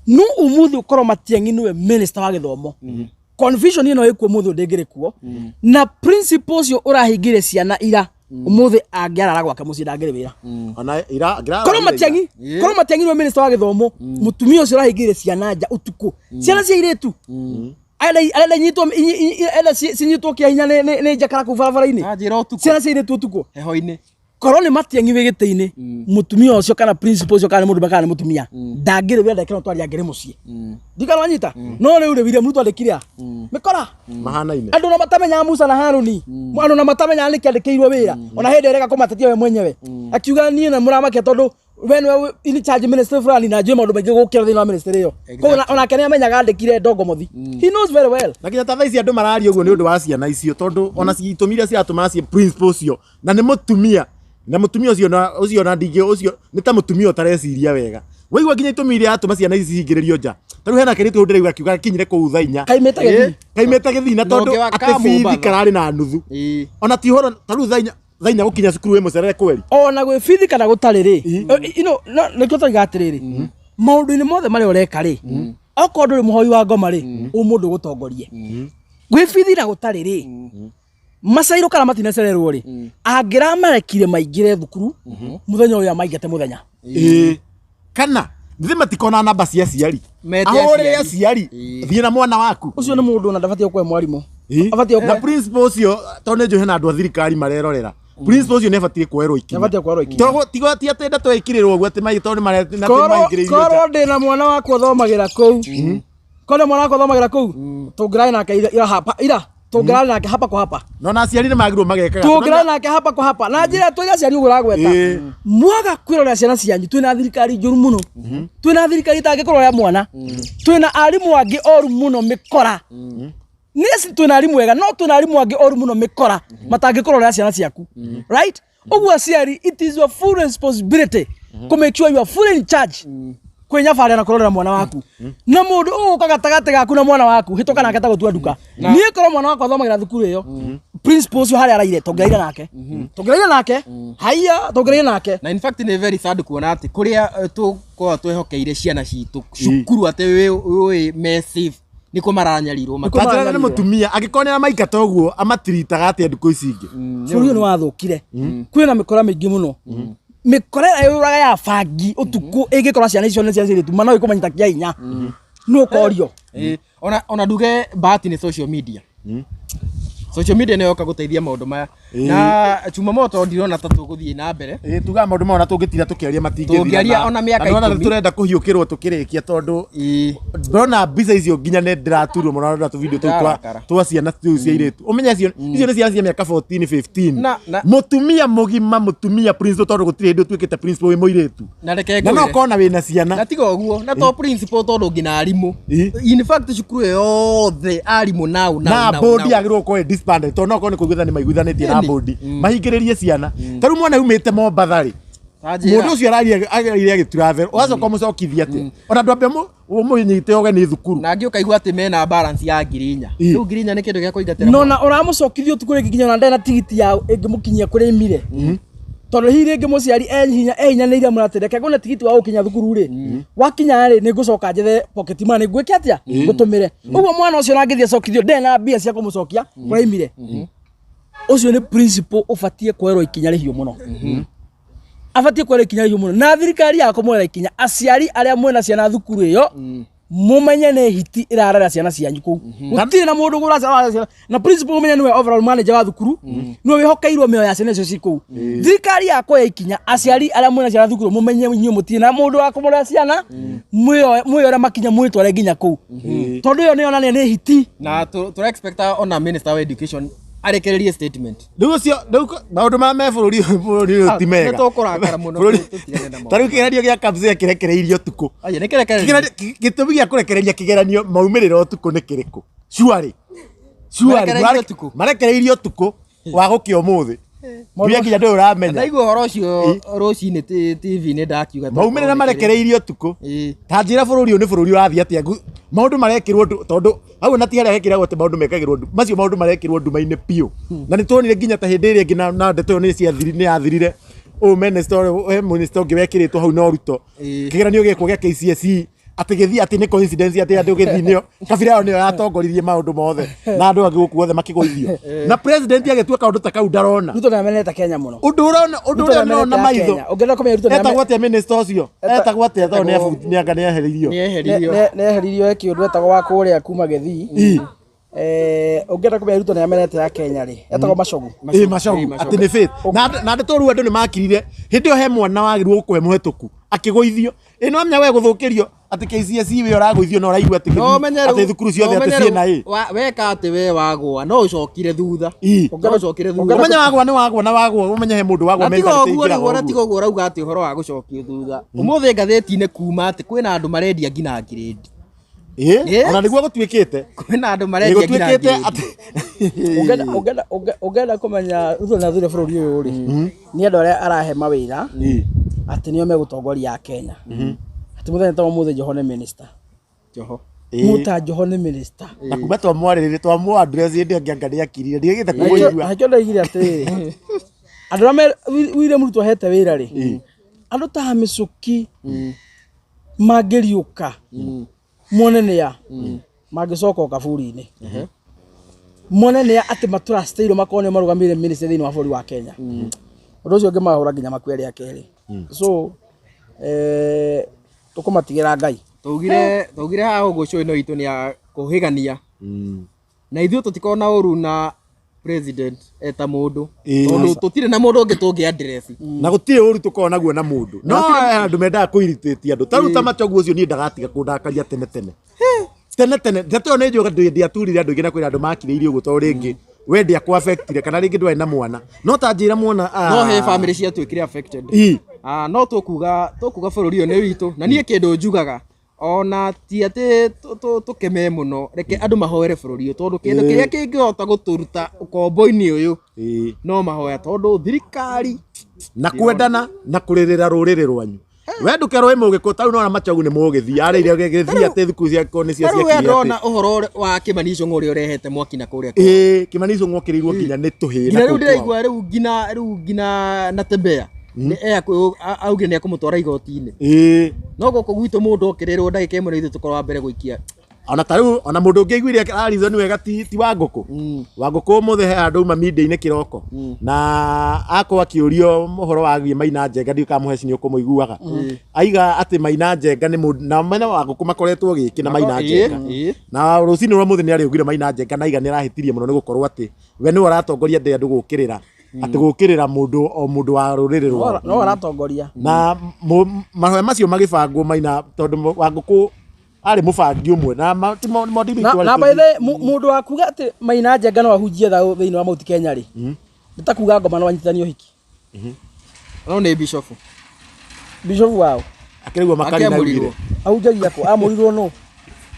C: no umuthi ũkorwo Matiang'i nĩwe minister wa gĩthomo confusion ĩno ĩkuo mũthĩ ndĩngĩrĩ kuo na principles yo ũrahingire ciana ira umuthi angĩarara gwake mũciĩ ndangĩrĩ wĩra
B: ona ira
C: korwo Matiang'i nĩwe minister wa gĩthomo mũtumia ũcio ũrahingire ciana nja ũtukũ ciana cia airĩtu ala nyitwo sinyitwo kia hinya nĩ njakara kũ barabara-inĩ ciana cia airĩtu ũtukũ
A: heho-inĩ
C: korwo nĩ Matiang'i wĩ gĩtĩ-inĩ mũtumia ũcio kana principal ũcio kana mũndũ makana nĩ mũtumia ndangĩrĩ wĩra ndakĩra twari angĩrĩ mũciĩ ndikana wanyita no rĩu rĩ William Ruto andĩkire mĩkora
B: mahanaine
C: andũ na matamenya Musa na Haruni andũ na matamenya nĩ kĩandĩkĩirwo wĩra ona hĩndĩ ĩreka kũmatetia we mwenyewe akiuga niĩ na mũramakia tondũ when in charge minister fulani na jema ndo maingĩ gũkĩra thĩinĩ wa ministry ĩyo koguo ona kene amenyaga andĩkire Ndongo Mothi he knows very well
B: na kinya ta thaici andũ mararia ũguo nĩ ũndũ wa ciana icio tondũ ona citumire ciatũma cia principal ũcio na nĩ mũtumia na mũtumia ũcio na ndingĩ ũcio nĩ ta mũtumia ũtareciria wega waigua nginya itumire atũma ciana ici cihingĩrĩrio nja tarĩu hena kĩrĩtu ndĩrauga kiuga kinyire kũu thaa 4 kaimĩte gĩthii na tondũ atĩ bithi kararĩ na nuthu ona ti horo tarĩu thaa 4 gũkinya cukuru wĩ mũcerere kweri
C: ona gwĩ bithi kana gũtarĩ rĩ nĩkĩo tũiga atĩrĩrĩ maũndũ-inĩ mothe marĩa ũreka rĩ okorwo ndũrĩ mũhoi wa ngoma rĩ mũndũ gũtongorie gwĩ bithi na gũtarĩ rĩ macairũ kana matinacererwo rĩ angĩramarekire maingĩre thukuru mũthenya ũrĩa maingĩte mũthenya
B: kana thĩ matikona namba cia ciari ahũrĩre aciari thiĩ na mwana waku
C: ũcio nĩ mũndũ ona ndabatie gũkorwo mwarimũ
B: na principal ũcio tondũ nĩ njũĩ hena andũ a thirikari marerorera principal ũcio nĩ abatie kuoerwo ikinya tigo ti atĩ ndatwekĩrĩrwo ũguo atĩ maitũ nĩ maingĩrĩirio
C: korwo ndĩ na mwana wakwa thomagĩra kũu korwo mwana wakwa thomagĩra kũu tũngĩraĩ nake ira tũngĩraĩ nake hapa kwa hapa
B: no na aciari nĩ magĩrĩirwo magekaga
C: tũngĩraĩ nake hapa kwa hapa na njĩra twĩra aciari ũguo ũragweta mwaga kwĩrorera ciana cianyu twĩna thirikari njũru mũno twĩna thirikari itangĩkũrorera mwana twĩna arimũ angĩ oru mũno mĩkora nĩci twĩna arimũ wega no twĩna arimũ angĩ oru mũno mĩkora matangĩkũrorera ciana ciaku right ũguo aciari it is your full responsibility to make sure you are fully in charge kwĩnyabarĩra na kũrorera mwana waku na mũndũ ũgũka gatagatĩ gaku na mwana waku hĩtũka nake ta gũtua nduka niĩ korwo mwana wakwa thomagĩra thukuru ĩyo principal ũcio harĩa araire tũngĩraire nake haiya tũngĩraire nake
A: na in fact nĩ very sad kuona atĩ kũrĩa tũkoragwo twĩhokeire ciana citũ cukuru atĩ wĩ me safe niko maranyarirwo
B: makanjara nĩ mũtumia angĩkonera maingata ũguo amatiritaga atĩ ndukũ ici ingĩ
C: bũrũri nĩ wathũkire kwĩna mĩkora mĩingĩ mũno mĩkora ĩyũraga ya bangi ũtukũ ĩngĩkora ciana icio nĩ cia ciĩrĩtu mana ĩkũmanyita kĩa hinya nĩ ũkorio
A: ona nduge bahati nĩ social media nĩ yoka gũteithia maũndũ maya na Chumamoto ndirona ta tũgũthiĩ na mbere
B: tuga maũndũ mao na tũngĩtira tũkĩaria matingĩthira
A: tũngĩaria ona mĩaka 10
B: turenda kũhiũkĩrwo tũkĩrĩkia tondũ ndona mbica icio nginya nĩ ndĩraturwo mũno na tũvideo twa ciana cia irĩtu ũmenye icio nĩ ciana cia mĩaka 14 15 mũtumia mũgima mũtumia principal tondũ gũtirĩ hĩndĩ ũtuĩkĩte principal wĩ mũirĩtu na no kona wĩna ciana
A: na tiga ũguo na to principal tondũ ngina arimũ in fact cukuru yothe arimũ
B: na bodi agĩrĩirwo gũkorwo disbanded tondũ no kone kũiguithania maiguithanĩtie na bodi mahingĩrĩrie ciana tarĩu mwana umĩte Mombatha rĩ mũndũ ũcio ararire agĩtravel ũgacoka mũcokithia atĩ ona andũ ambia mũnyite ũgeni thukuru
A: na angĩ ũkaigua atĩ mena balance ya 4,000 rĩu 4,000 nĩ kĩndũ gĩa kũingatĩra
C: no na ũramũcokithia ũtukũ rĩngĩ nginya ona ndena tigiti ya ĩngĩmũkinyia kũrĩa imire tondũ hihi rĩngĩ mũciari ehinyanĩire mũratĩreke ngone tigiti wa gũkinya thukuru rĩ wakinya rĩ nĩ ngũcoka njethe pocket money ngwĩke atĩa ngũtũmĩre ũguo mwana ũcio nangĩthiĩ acokithio ndena mbia cia kũmũcokia kũrĩa imire ũcio nĩ principal ũbatie kuoerwo ikinya rĩhiũ mũno abatie kuoerwo ikinya rĩhiũ mũno na thirikari yako muoera ikinya aciari arĩa mwena ciana thukuru ĩyo mumenye nĩ hiti ĩrarera ciana cianyu kũu gũtirĩ na mũndũ gũracara ciana na principal ũmenye nĩwe overall manager wa thukuru nĩwe wĩhokeirwo mĩoyo ya ciana icio ci kũu thirikari yako ya ikinya aciari arĩa mwena ciana thukuru mumenye inyuĩ mũtirĩ na mũndũ wa kũmũrera ciana mwĩoere makinya mwĩtware nginya kũu tondũ ĩyo nĩyonania nĩ hiti
A: na tũra expect ona minister wa education arekererie statement
B: nducio maũndũ ma me bũrũri ũyũ ti mega
A: nĩ tũkũrakara mũno
B: tarĩu kĩgeranio gĩa kabisa kĩrekereirio ũtukũ gĩtũmi gĩa kũrekereria kĩgeranio maumĩrĩra ũtukũ nĩ kĩrĩkũ cuarĩ marekereirio ũtukũ wa gũkĩa ũmũthĩ mbia nginya ndũĩ ũramenya
A: ndaigua ũhoro ũcio rũcinĩ TV-inĩ ndakiuga
B: maumĩrĩra marekereirio ũtukũ ta njĩra bũrũri ũyũ nĩ bũrũri ũrathiĩ atĩa maũndũ marekĩrwo tondũ hau na ti harĩa hekĩragwo atĩ maũndũ mekagĩrwo macio maũndũ marekĩrwo nduma-inĩ piũ na nĩ tuonire nginya ta hĩndĩ ĩrĩa ĩngĩ na ndeto ĩyo nĩ yathirire minister ũngĩ wekĩrĩtwo hau na ũruto kĩgeranio gĩkwo gĩa KCSE atĩ gĩthiĩ atĩ nĩ coincidence atĩ andũ gĩthiĩ kabira yao nĩyo yatongoririe maũndũ mothe na andũ angĩ gũkũ othe makĩgũithio na president agĩtuĩka ũndũ ta kau ndarona
C: Ruto nĩ amenete Kenya mũno
B: ũndũ ũrĩa ũrona maitho etagwo atĩa minister ũcio etagwo atĩa tondũ nĩ
C: eheririo kĩũndũ etagwo wa kũrĩa kuma Gĩthii ũngĩenda kũmenya Ruto nĩ amenete ya Kenya rĩ etagwo Macogu
B: atĩ nĩ faith na ndeto rĩu andũ nĩ makirire hĩndĩ ĩyo he mwana wagĩrĩirwo gũkũhe mũhetũku akĩgũithio ĩno amenya we gũthũkĩrio ati KCSE we uragũithio na ũraigua ati thukuru ciothe ati ciĩna
A: weka ati we wagwa no ucokire thutha ucokire thutha
B: ũmenya wagwa nĩ wagwa na wagwa ũmenye he mũndũ wagwa
A: tiga ũguo urauga ati ũhoro wa gũcokio thutha ũmũthĩ ngathĩti-inĩ kuma ati kwĩna andũ marendia nginya grade
B: ona nĩguo gũtuĩkĩte
A: kwĩna andũ marendia nginya grade
C: ũngenda kũmenya rũthũ na thũre bũrũri ũyũ rĩ nĩ andũ arĩa arahe mawĩra ati nĩo megũtongoria Kenya ati mũthenya ta mũthĩ Joho nĩ minister Muta Joho nĩ minister
B: na kuma twamwarĩrĩria twamũ address hĩndĩ ĩngĩ nĩ akirire ndigĩte kũmũigua
C: hakĩo ndaigire atĩrĩrĩ andũ arĩa William Ruto ahete wĩra rĩ andũ ta Mĩcuki mangĩriũka mone nĩa mangĩcoka kaburi-inĩ mone nĩa atĩ maturastĩirwo makorwo nĩo marũgamĩrĩire minister thĩinĩ wa bũrũri wa Kenya ũndũ ũcio ũngĩmahũra nginya makwere akerĩ so tukumatigĩra Ngai
A: tugire haha ũguo show ĩno itũ nĩ ya kũhĩgania na ithuĩ tũtikona ũru na president eta mũndũ tondũ tũtirĩ na mũndũ ũngĩ tũngĩ address
B: na gũtirĩ ũru tũkorwo naguo na mũndũ no andũ mendaga kũirĩtĩtie andũ taruta machogu ũcio niĩ ndagatiga kũndakaria tene ndeto nĩ njuga ndiaturire andũ aingĩ na kwĩna andũ makirĩirie ũguo tondũ rĩngĩ we ndia ku affectire kana rĩngĩ ndwarĩ na mwana no ta njĩra mwana
A: no he family cia twĩkire affected no tũkuga bũrũri ũyũ nĩ witũ na niĩ kĩndũ njugaga ona ti atĩ tũkeme mũno reke andũ mahoere bũrũri ũyũ tondũ kĩndũ kĩrĩa kĩngĩhota gũtũruta ũkombo-inĩ ũyũ no mahoya tondũ thirikari
B: na kwendana na kũrĩrĩra rũrĩrĩ rwanyu we ndũkerwo wĩ mũgĩkũ tau no machogu nĩ mũgĩthii arĩire gĩthii atĩ thukuru ciakwo nĩ cia ciakire
A: ndona ũhoro wa Kimani Ichung'wa ũrĩa ũrehete mwaki na kũrĩa
B: Kimani Ichung'wa kĩrĩirwo nginya nĩ tũhĩ
A: na rĩu ndĩraigua rĩu ngina Natembeya auge nĩ akũmũtwara igoti-inĩ no gũkũ gwitũ mũndũ okĩrĩrwo ndagĩka ĩmwe na ithuĩ tũkorwo wa mbere gũikia
B: ona tarĩu ona mũndũ ũngĩ aiguire arizon wega ti Wangũkũ Wangũkũ mũthĩ he handũ uma media-inĩ kĩroko na akorwo akĩũrio ũhoro wa Maina Njenga ndiũkamũheci nĩ ũkũmũiguaga aiga atĩ Maina Njenga nĩ mũndũ na mena Wangũkũ makoretwo gĩkĩ na Maina Njenga na rũcinĩ rwa mũthĩ nĩ arĩugire Maina Njenga na aiga nĩ arahĩtirie mũno nĩ gũkorwo atĩ we nĩ ũratongoria andũ gũkĩrĩra atĩ gũkĩrĩra mũndũ wa rũrĩrĩ rwao
C: no aratongoria
B: na mahoya macio magĩbangwo Maina tondũ Wangũkũ arĩ mũbangi ũmwe na
C: by the mũndũ wa kuga atĩ Maina Njenga no ahunjie thayũ thĩinĩ wa Mount Kenya rĩ nĩtakuga ngoma no anyitithanie ũhiki
A: no nĩ bishop
C: wao
B: akĩrĩgwo makari na ugire
C: ahunjagia kũ amũrirwo no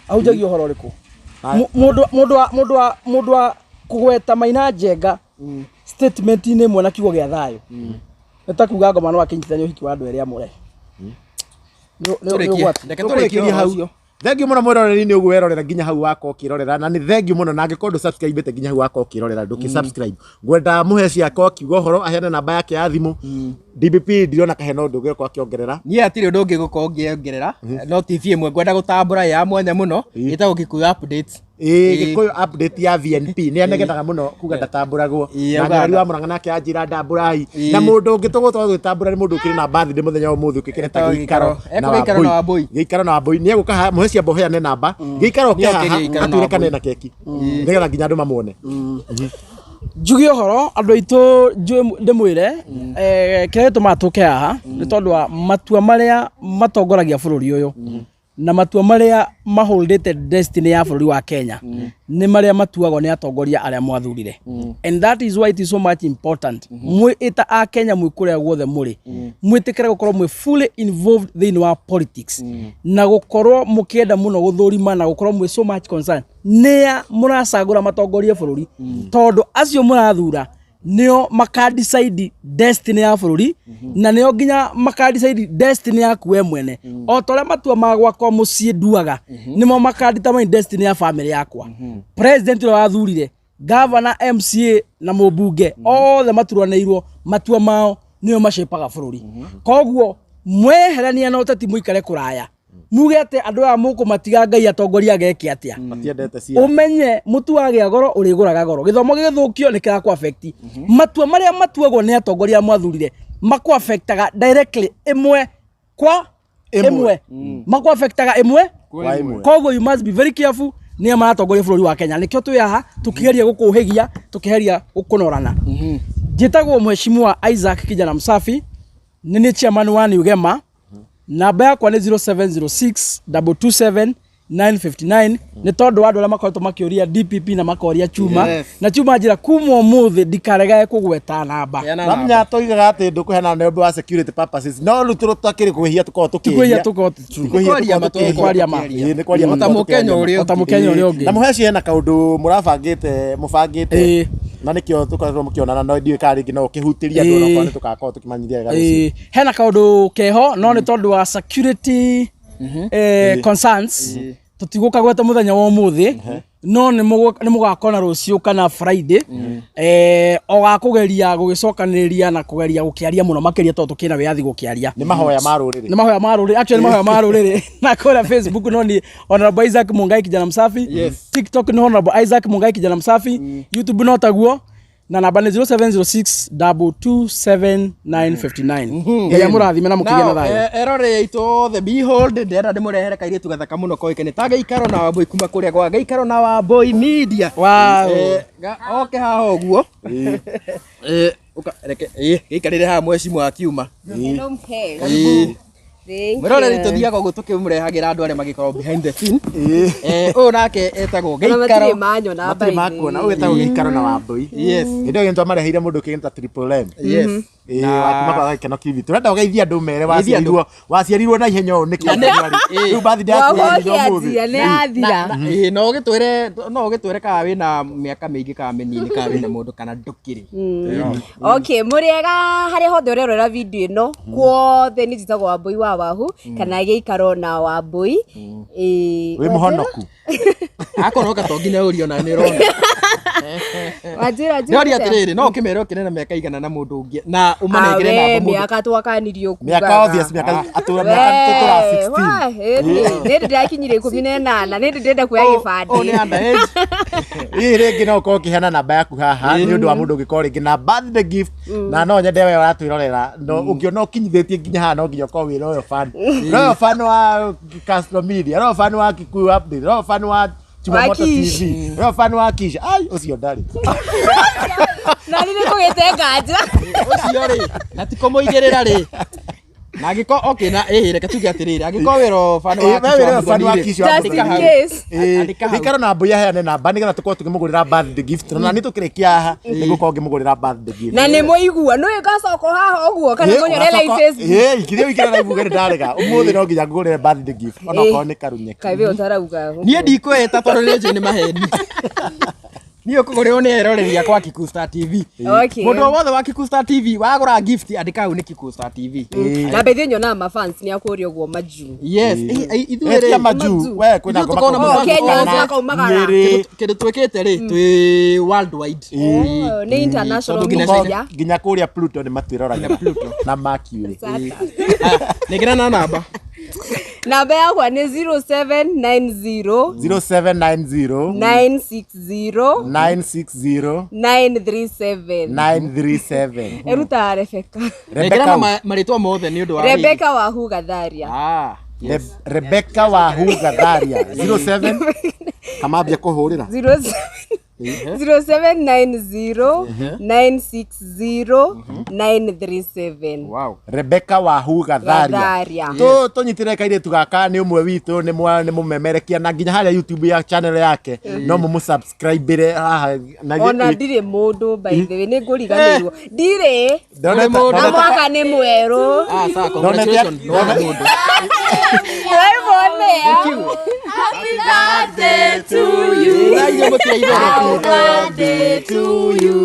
C: ahunjagia ũhoro ũrĩkũ mũndũ wa kũgweta Maina Njenga statement-inĩ ĩmwe na kiugo gĩa thayũ nĩtakuga ngoma no akĩnyitithania ũhiki wa andũ erĩ amũre
B: tũrĩkĩrie hau thengiũ mũno mwĩroreri-inĩ ũguo werorera nginya hau wako ũkĩrorera na nĩ thengiũ mũno na angĩkorwo ndũ-subscribe-ĩte nginya hau wako ũkĩrorera ndũkĩ-subscribe ngwenda mũhe ciake akiuga ũhoro aheane namba yake ya thimũ DBP ndirona kahena ũndũ ũngĩ akĩongerera
A: niĩ hatirĩ ũndũ ũngĩ gũkorwo ngĩongerera no TV ĩmwe ngwenda gũtambũra ya mwanya mũno ĩtagwo Gĩkũyũ Updates
B: Gĩkũyũ Update ya VNP nĩ anegenaga mũno kuga ndatambũragwo na Nyarari wa Mũrang'a nake anjĩra ndambũrai na mũndũ ũngĩ tũgũtwara gwĩtambũra nĩ mũndũ ũkĩrĩ na birthday mũthenya wa ũmũthĩ ũkĩkĩre ta Gĩikaro na Wambui Gĩikaro na Wambui nĩ egũka mũhe ciambo heane namba Gĩikaro kĩ haha atwĩre kanena keki nĩgetha nginya andũ mamwone
C: njuge ũhoro andũ aitũ ndĩmwĩre kĩrĩa gĩtũmaga tũke haha nĩ tondũ wa matua marĩa matongoragia bũrũri ũyũ na matua marĩa maholdete destiny ya bũrũri wa Kenya nĩ marĩa matuagwo nĩ atongoria arĩa mwathurire and that is why it is so much important mwĩta a Kenya mwĩkũrĩa guothe mũrĩ mwĩtĩkĩre gũkorwo mwĩ fully involved thĩinĩ wa politics na gũkorwo mũkĩenda mũno gũthũrima na gũkorwo mwĩ so much concern nĩa mũracagũra matongoria bũrũri tondũ acio mũrathura nĩo makadecide destiny ya bũrũri na nĩo nginya makadecide destiny yaku we mwene o ta ũrĩa matua ma gwakwa mũciĩ nduaga nĩmo makadetermine destiny ya family yakwa president ũrĩa wathurire governor MCA na mũmbunge othe maturanĩirwo matua mao nĩo macepaga bũrũri koguo mweherania na ũteti mũikare kũraya muge atĩ andũ aya mũkũmatiga Ngai atongoria ageke atĩa ũmenye mũtu wagĩa goro ũrĩgũraga goro gĩthomo gĩgĩthũkio nĩ kĩrakũ affect matua marĩa matuagwo nĩ atongoria mwathurire makũ affectaga directly ĩmwe kwa ĩmwe makũ affectaga ĩmwe koguo you must be very careful nĩ maratongoria bũrũri wa Kenya nĩkĩo twĩ haha tũkĩgeria gũkũhĩgia tũkĩgeria gũkũnorana njĩtagwo mheshimiwa Isaac Kijana Msafi nĩ chairman wa Ugema namba yakwa nĩ 0706 227 nĩ tondũ andũ arĩa makoretwo makĩũria DPP na makoria Chuma na Chuma njĩra kuma ũmũthĩ ndikaregae kũgweta namba
B: namenya toigaga atĩ ndũkũheana nĩ ũndũ wa security purposes no rĩu tũtakĩrĩ kũhia tũkorwo
C: kwaria ma
A: ota mũkenya ũrĩa
C: ũngĩ
B: na mũheci hena kaũndũ mũbangĩte na nĩkĩo tũkoragwo mũkĩonana no ndiũĩ kana rĩngĩ no ũkĩhutĩria andũ onokorwo nĩ tũgakorwo tũkĩmanyithia wega rũciũ
C: hena kaũndũ keho no nĩ tondũ wa security concerns tutigũkagweta mũthenya wa ũmũthĩ no nĩ mũgakona rũciũ kana Friday ogakũgeria gũgĩcokanĩrĩria na kũgeria gũkĩaria mũno makĩria tondũ kĩna wĩyathi gũkĩaria
B: nĩ mahoya ma rũrĩrĩ
C: actually mahoya ma rũrĩrĩ na kũrĩa Facebook no ni Honorable Isaac Mungai kijana msafi TikTok ni Honorable Isaac Mungai kijana msafi YouTube no taguo na namba nĩ 0706 227 959 ya mũrathime na mũkĩgĩa na thayũ
A: erore ito the behold ndĩrenda ndĩmũrehere kairĩtu gathaka mũno koĩkaine ta Gĩikaro na Wambũi kuma kũrĩa gwa Gĩikaro na Wambũi Media oke haha ũguo reke gĩikarĩre haha mwecimu akiuma Mwerore ritothiaga ũguo tũkĩmũrehagĩra andũ arĩa magĩkorwo behind the scene ũyũ nake etagwo Gĩikaro
B: matirĩ makuona ũyũ etagwo Gĩikaro na Wambũi hĩndĩ ĩyo nĩtũ mareheire mũndũ kĩngĩta Triple M wakuma kwa Gĩkeno TV tũrenda ũgeithia andũ mere waciarirwo na ihenya ũũ nĩkĩ rĩu birthday yaku
C: nĩyathira
A: no ũgĩtwĩre kana wĩna mĩaka mĩingĩ kana mĩnini kana wĩna mũndũ kana ndũkĩrĩ
D: okay mũrĩega harĩa hothe ũrerora video ĩno kuothe nĩ njĩtagwo Wambũi wa Wahu kana Gĩikaro na Wambũi
B: wĩ mũhonoku
A: akorwo gatonginya ũrio na nĩ rona Nĩoria atĩrĩrĩ no ũkĩmere ũkĩrĩ na mĩaka igana na mũndũ ũngĩ na ũmanengere namba mũndũ
D: mĩaka twakanirio kuga
B: mĩaka obvious mĩaka tũra 16
D: nĩ ndĩrakinyire 18 nĩ ndĩrenda kuoya gĩbandĩ
A: nĩ underage
B: rĩngĩ no ũkorwo ũkĩheana namba yaku haha nĩ ũndũ wa mũndũ ũngĩkorwo rĩngĩ na birthday gift na no nyende we ũratwĩrorera ũngĩona ũkinyithĩtie nginya haha no nginya ũkorwo wĩ royal fan wa Castro Media royal fan wa Kikuyu Update royal fan wa Chumamoto TV royal fan wa Kisha ai ũcio ndarĩ
D: na nĩ kũgĩte nganja
A: ũcio rĩ na ti kũmũigĩrĩra rĩ na gĩko okay na reke tuge atĩrĩrĩ angĩkorwo wĩro fan wa Kisha
B: Gĩikaro na Wambũi aheane namba nĩgetha tũkorwo tũkĩmũgũrĩra birthday gift na nĩ tũkĩrĩkia haha nĩgũkorwo ngĩmũgũrĩra birthday gift
D: na nĩ mũigua nĩ gacoka haha ũguo kana mũnyore live Facebook
B: ikithia wikira live gari ndarega ũmũthĩ no nginya ngũgũrĩre birthday gift ona korwo nĩ karunyeki
D: kabe ũtarauga
A: niĩ ndikwĩta tondũ rĩnjĩ nĩ maheni niyo kũgũrĩrwo nĩ eroreria kwa Kikuyu Star TV mũndũ wothe wa Kikuyu Star TV wagũra gift andĩka hau nĩ Kikuyu Star TV
D: na bethe nyona ma fans nĩ akũria ũguo maju
A: yes ithuĩ
B: maju we kwĩna ngoma
A: kĩndũ twĩkĩte rĩ twĩ worldwide
D: nĩ international
B: nginya kũrĩa Pluto nĩ matwĩroraga na Mercury
A: nĩngĩra na namba
D: namba yakwa nĩ 0790 960 937 eruta Rebecca
A: marĩtwa mothe nĩ ũndũ wa
D: Rebecca Wahu Gatharia
B: Rebecca Wahu Gatharia 07 kamambia kũhũrĩra
D: 0790 960 937
A: wow
B: Rebecca Wahu Gatharia tũnyitĩre kairĩtu gaka nĩ ũmwe witũ nĩ mũmemerekia na nginya harĩa YouTube ya channel yake no mũmũsubscribe haha
D: ona ndirĩ mũndũ by the way nĩ ngũriganĩrwo ndirĩ na mwaka nĩ mwerũ
A: congratulations mũndũ
D: Happy birthday to you. Happy birthday to you.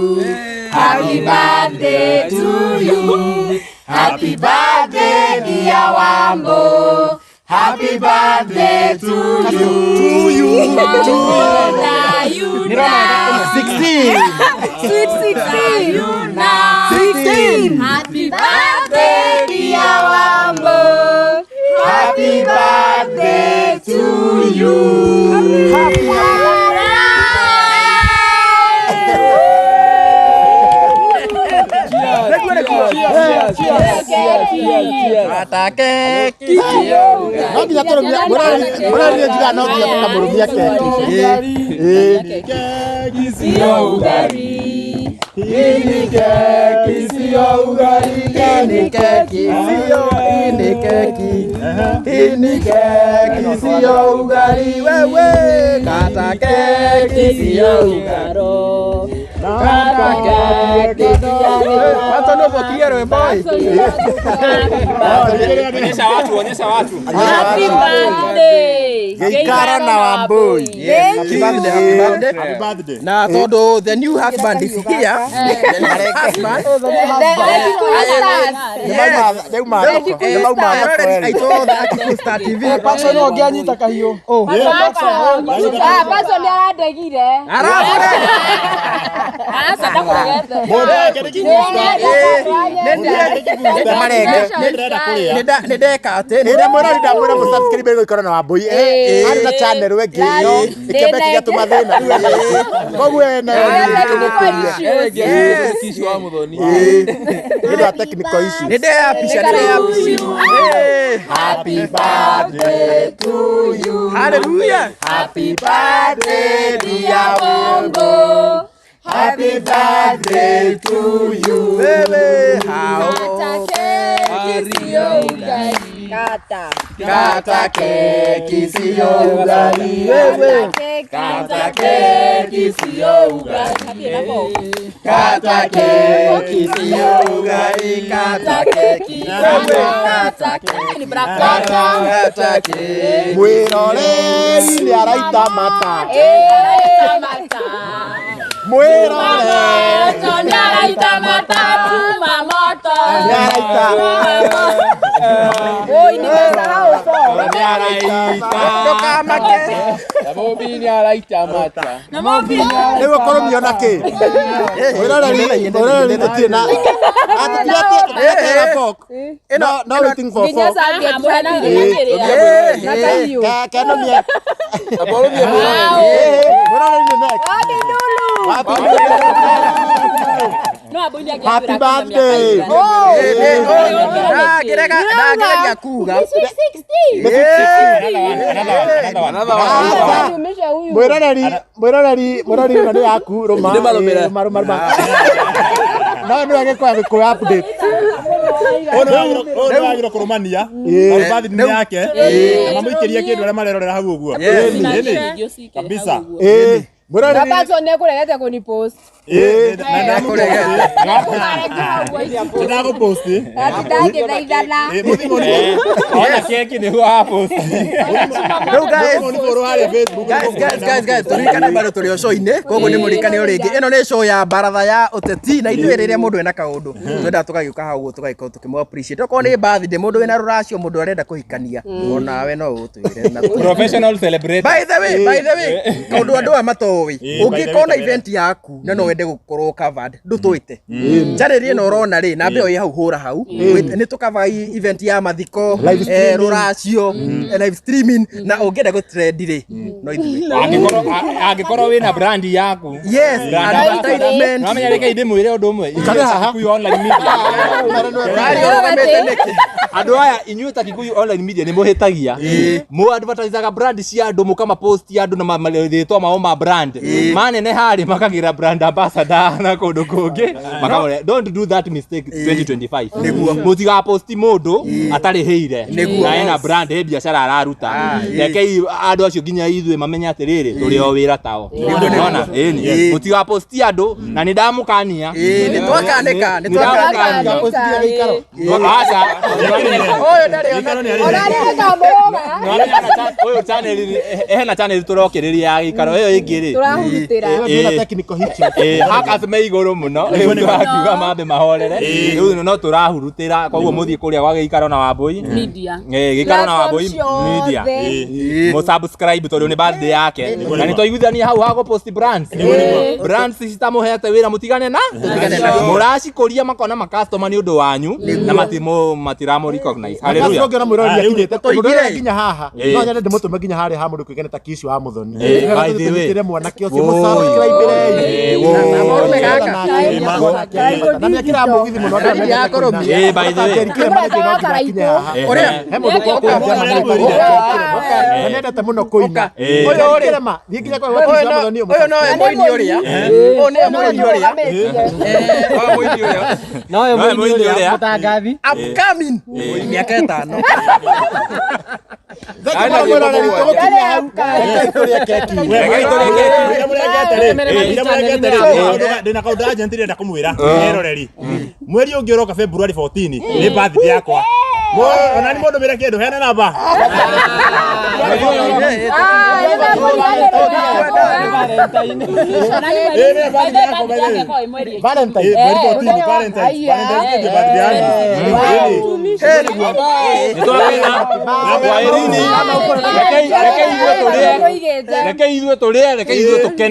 D: Happy birthday to you. Happy birthday dear Wambo. Happy birthday to you. To you.
B: 16.
D: Sweet 16. 16. Happy birthday dear Wambo. Happy birthday to you. Happy birthday.
A: Hii ni keki sio ugali. Hii ni keki sio, hii ni keki. Hii ni keki sio ugali. Wewe kata keki sio ugaro. Kata keki sio ugaro. Watu ndio wakiere boy.
E: Onyesha watu.
D: Happy birthday.
B: Geikara na Wambui.
A: Happy birthday. Na todo the new husband is here. The new husband. I told that Star TV.
C: Paso no ngianyita kahio.
A: Oh.
D: Paso ni aradegire. Asa ndakugete.
A: Nideka ati
B: Nenda mwira musubscribe Geikara na Wambui. Ari na channel wengi yo. Ikebe kigatuma thina. Koguo na
E: Kisho wa muthoni.
B: Ndio technical issue.
A: nideapisha.
B: Happy birthday to you.
A: Hallelujah.
B: Happy birthday dear Bongo. Happy birthday to you.
A: Baby, how kata keki sio ugali. Wewe kata keki sio ugali. Kata keki sio ugali. Kata keki. Kata keki. Kata keki.
B: Mwiroreri ni araita mata. Mwiroreri
D: ni araita mata kuma moto.
B: ni araita.
D: Oi, nimesahau so.
E: Ni araita. Mobini araita mata.
B: Nĩguo kũrũmio na kĩ? Mwiroreri tũtirĩ na atũtirĩ na fork. No waiting for
D: Nginya
B: fork.
D: sambia mwanire. Na kahiu.
B: Kenomie. Mwiroreri nĩ next. Happy birthday.
A: Ndageragia kuga
B: Mwiroreri na nĩ yaku rũma. No nĩ agĩkora gĩkũ update.
E: Ndio agĩrwo kũrũmania. Birthday yake. Na mamũikĩrie kĩndũ arĩa marerorera hau ũguo. Kabisa.
B: Mwiroreri
D: Paso ni kuregete kuni post.
E: Ndago post.
D: Atidage thaithana.
E: Ona keki ni wa post.
A: No guys, turikane bado turi o show-inĩ koguo nĩ mũrikane o rĩngĩ. Ĩno nĩ show ya baratha ya ũteti na ithuĩ rĩrĩa mũndũ ena kaũndũ twenda tũgagĩũka hau tũgagĩkorwo tũkĩmũ appreciate. Okorwo nĩ birthday mũndũ wĩna rũracio mũndũ arenda kũhikania onawe no ũtwĩre na
E: Professional celebrator.
A: by the way kaũndũ andũ a matoĩ ũngĩkorwo na event yaku na no wende gũkorwo covered ndũtwĩte njarĩrie no ũrona rĩ na mbeo ĩ hau hũra hau nĩ tũkava event ya mathiko rũracio live streaming na ũngĩenda gũtrend rĩ no ithuĩ
E: Angĩkorwo wĩna brand yaku.
A: yes advertisement
E: Namenya reke ndĩmwĩre ũndũ ũmwe. Kikuyu online media. Andũ aya inyuĩ ta Kikuyu online media nĩ mũhĩtagia. Mũ advertisaga brand cia andũ mũkama post ya andũ na marĩtwa mao ma brand. Manene harĩ makagira brand ambassador na kũndũ kũngĩ. Makamwĩra don't do that mistake 2025. Mũtiga post mũndũ atarĩhĩire. Na ena brand he biacara araruta. Rekei andũ acio nginya ithuĩ mamenya atĩrĩrĩ tũrĩ o wĩra tao. Unaona? Ĩni. Mũtiga post andũ na nĩ ndamũkania.
A: nĩ twakanĩka
E: Aca.
A: ũyũ ndarĩ
E: Ũyũ channel hena channel tũrokĩrĩria ya Gĩikaro ĩyo ĩngĩ rĩ.
D: Turahurutira.
B: nĩ technical hitch.
E: Hackers me igũrũ mũno. Rĩu tũrakiuga mambe mahorere. Rĩu no tũrahurutĩra koguo mũthiĩ kũrĩa gwa Gĩikaro na Wambui.
D: Media.
E: Gĩikaro na Wambui media. Mũ subscribe tondũ nĩ birthday yake. Na nĩ twaiguithania hau ha post brands. Brands citamũhete wĩra mũtigane na. Mũracikũria makona ma customer nĩ ũndũ wanyu na matiramũ recognize. Hallelujah.
B: Ngĩona mwiroreri akinyĩte mwiroreri nginya haha. No nyende ndĩmũtũme nginya harĩa ha mũndũ kũigana ta Kishu wa Muthoni. Nĩgetha tũtũnyitĩre mwanake ũcio mũsubscribe.
A: marume gaka
B: na nä kä ramå githi må no
E: by the way
B: nendete må no kå ina
A: uyu nowe muini uria uyu ni muini uria wa muini uria
E: nowe muini uria
C: Mutangathi
A: upcoming miaka 5
F: ndä na kaå ndå agent ndä kå mwä ra eroreri mweri å ngä å roka February 14 nä birthday yakwa ona nä må ndå mä re kä ndå heana namba
E: reke ithuä tå rä e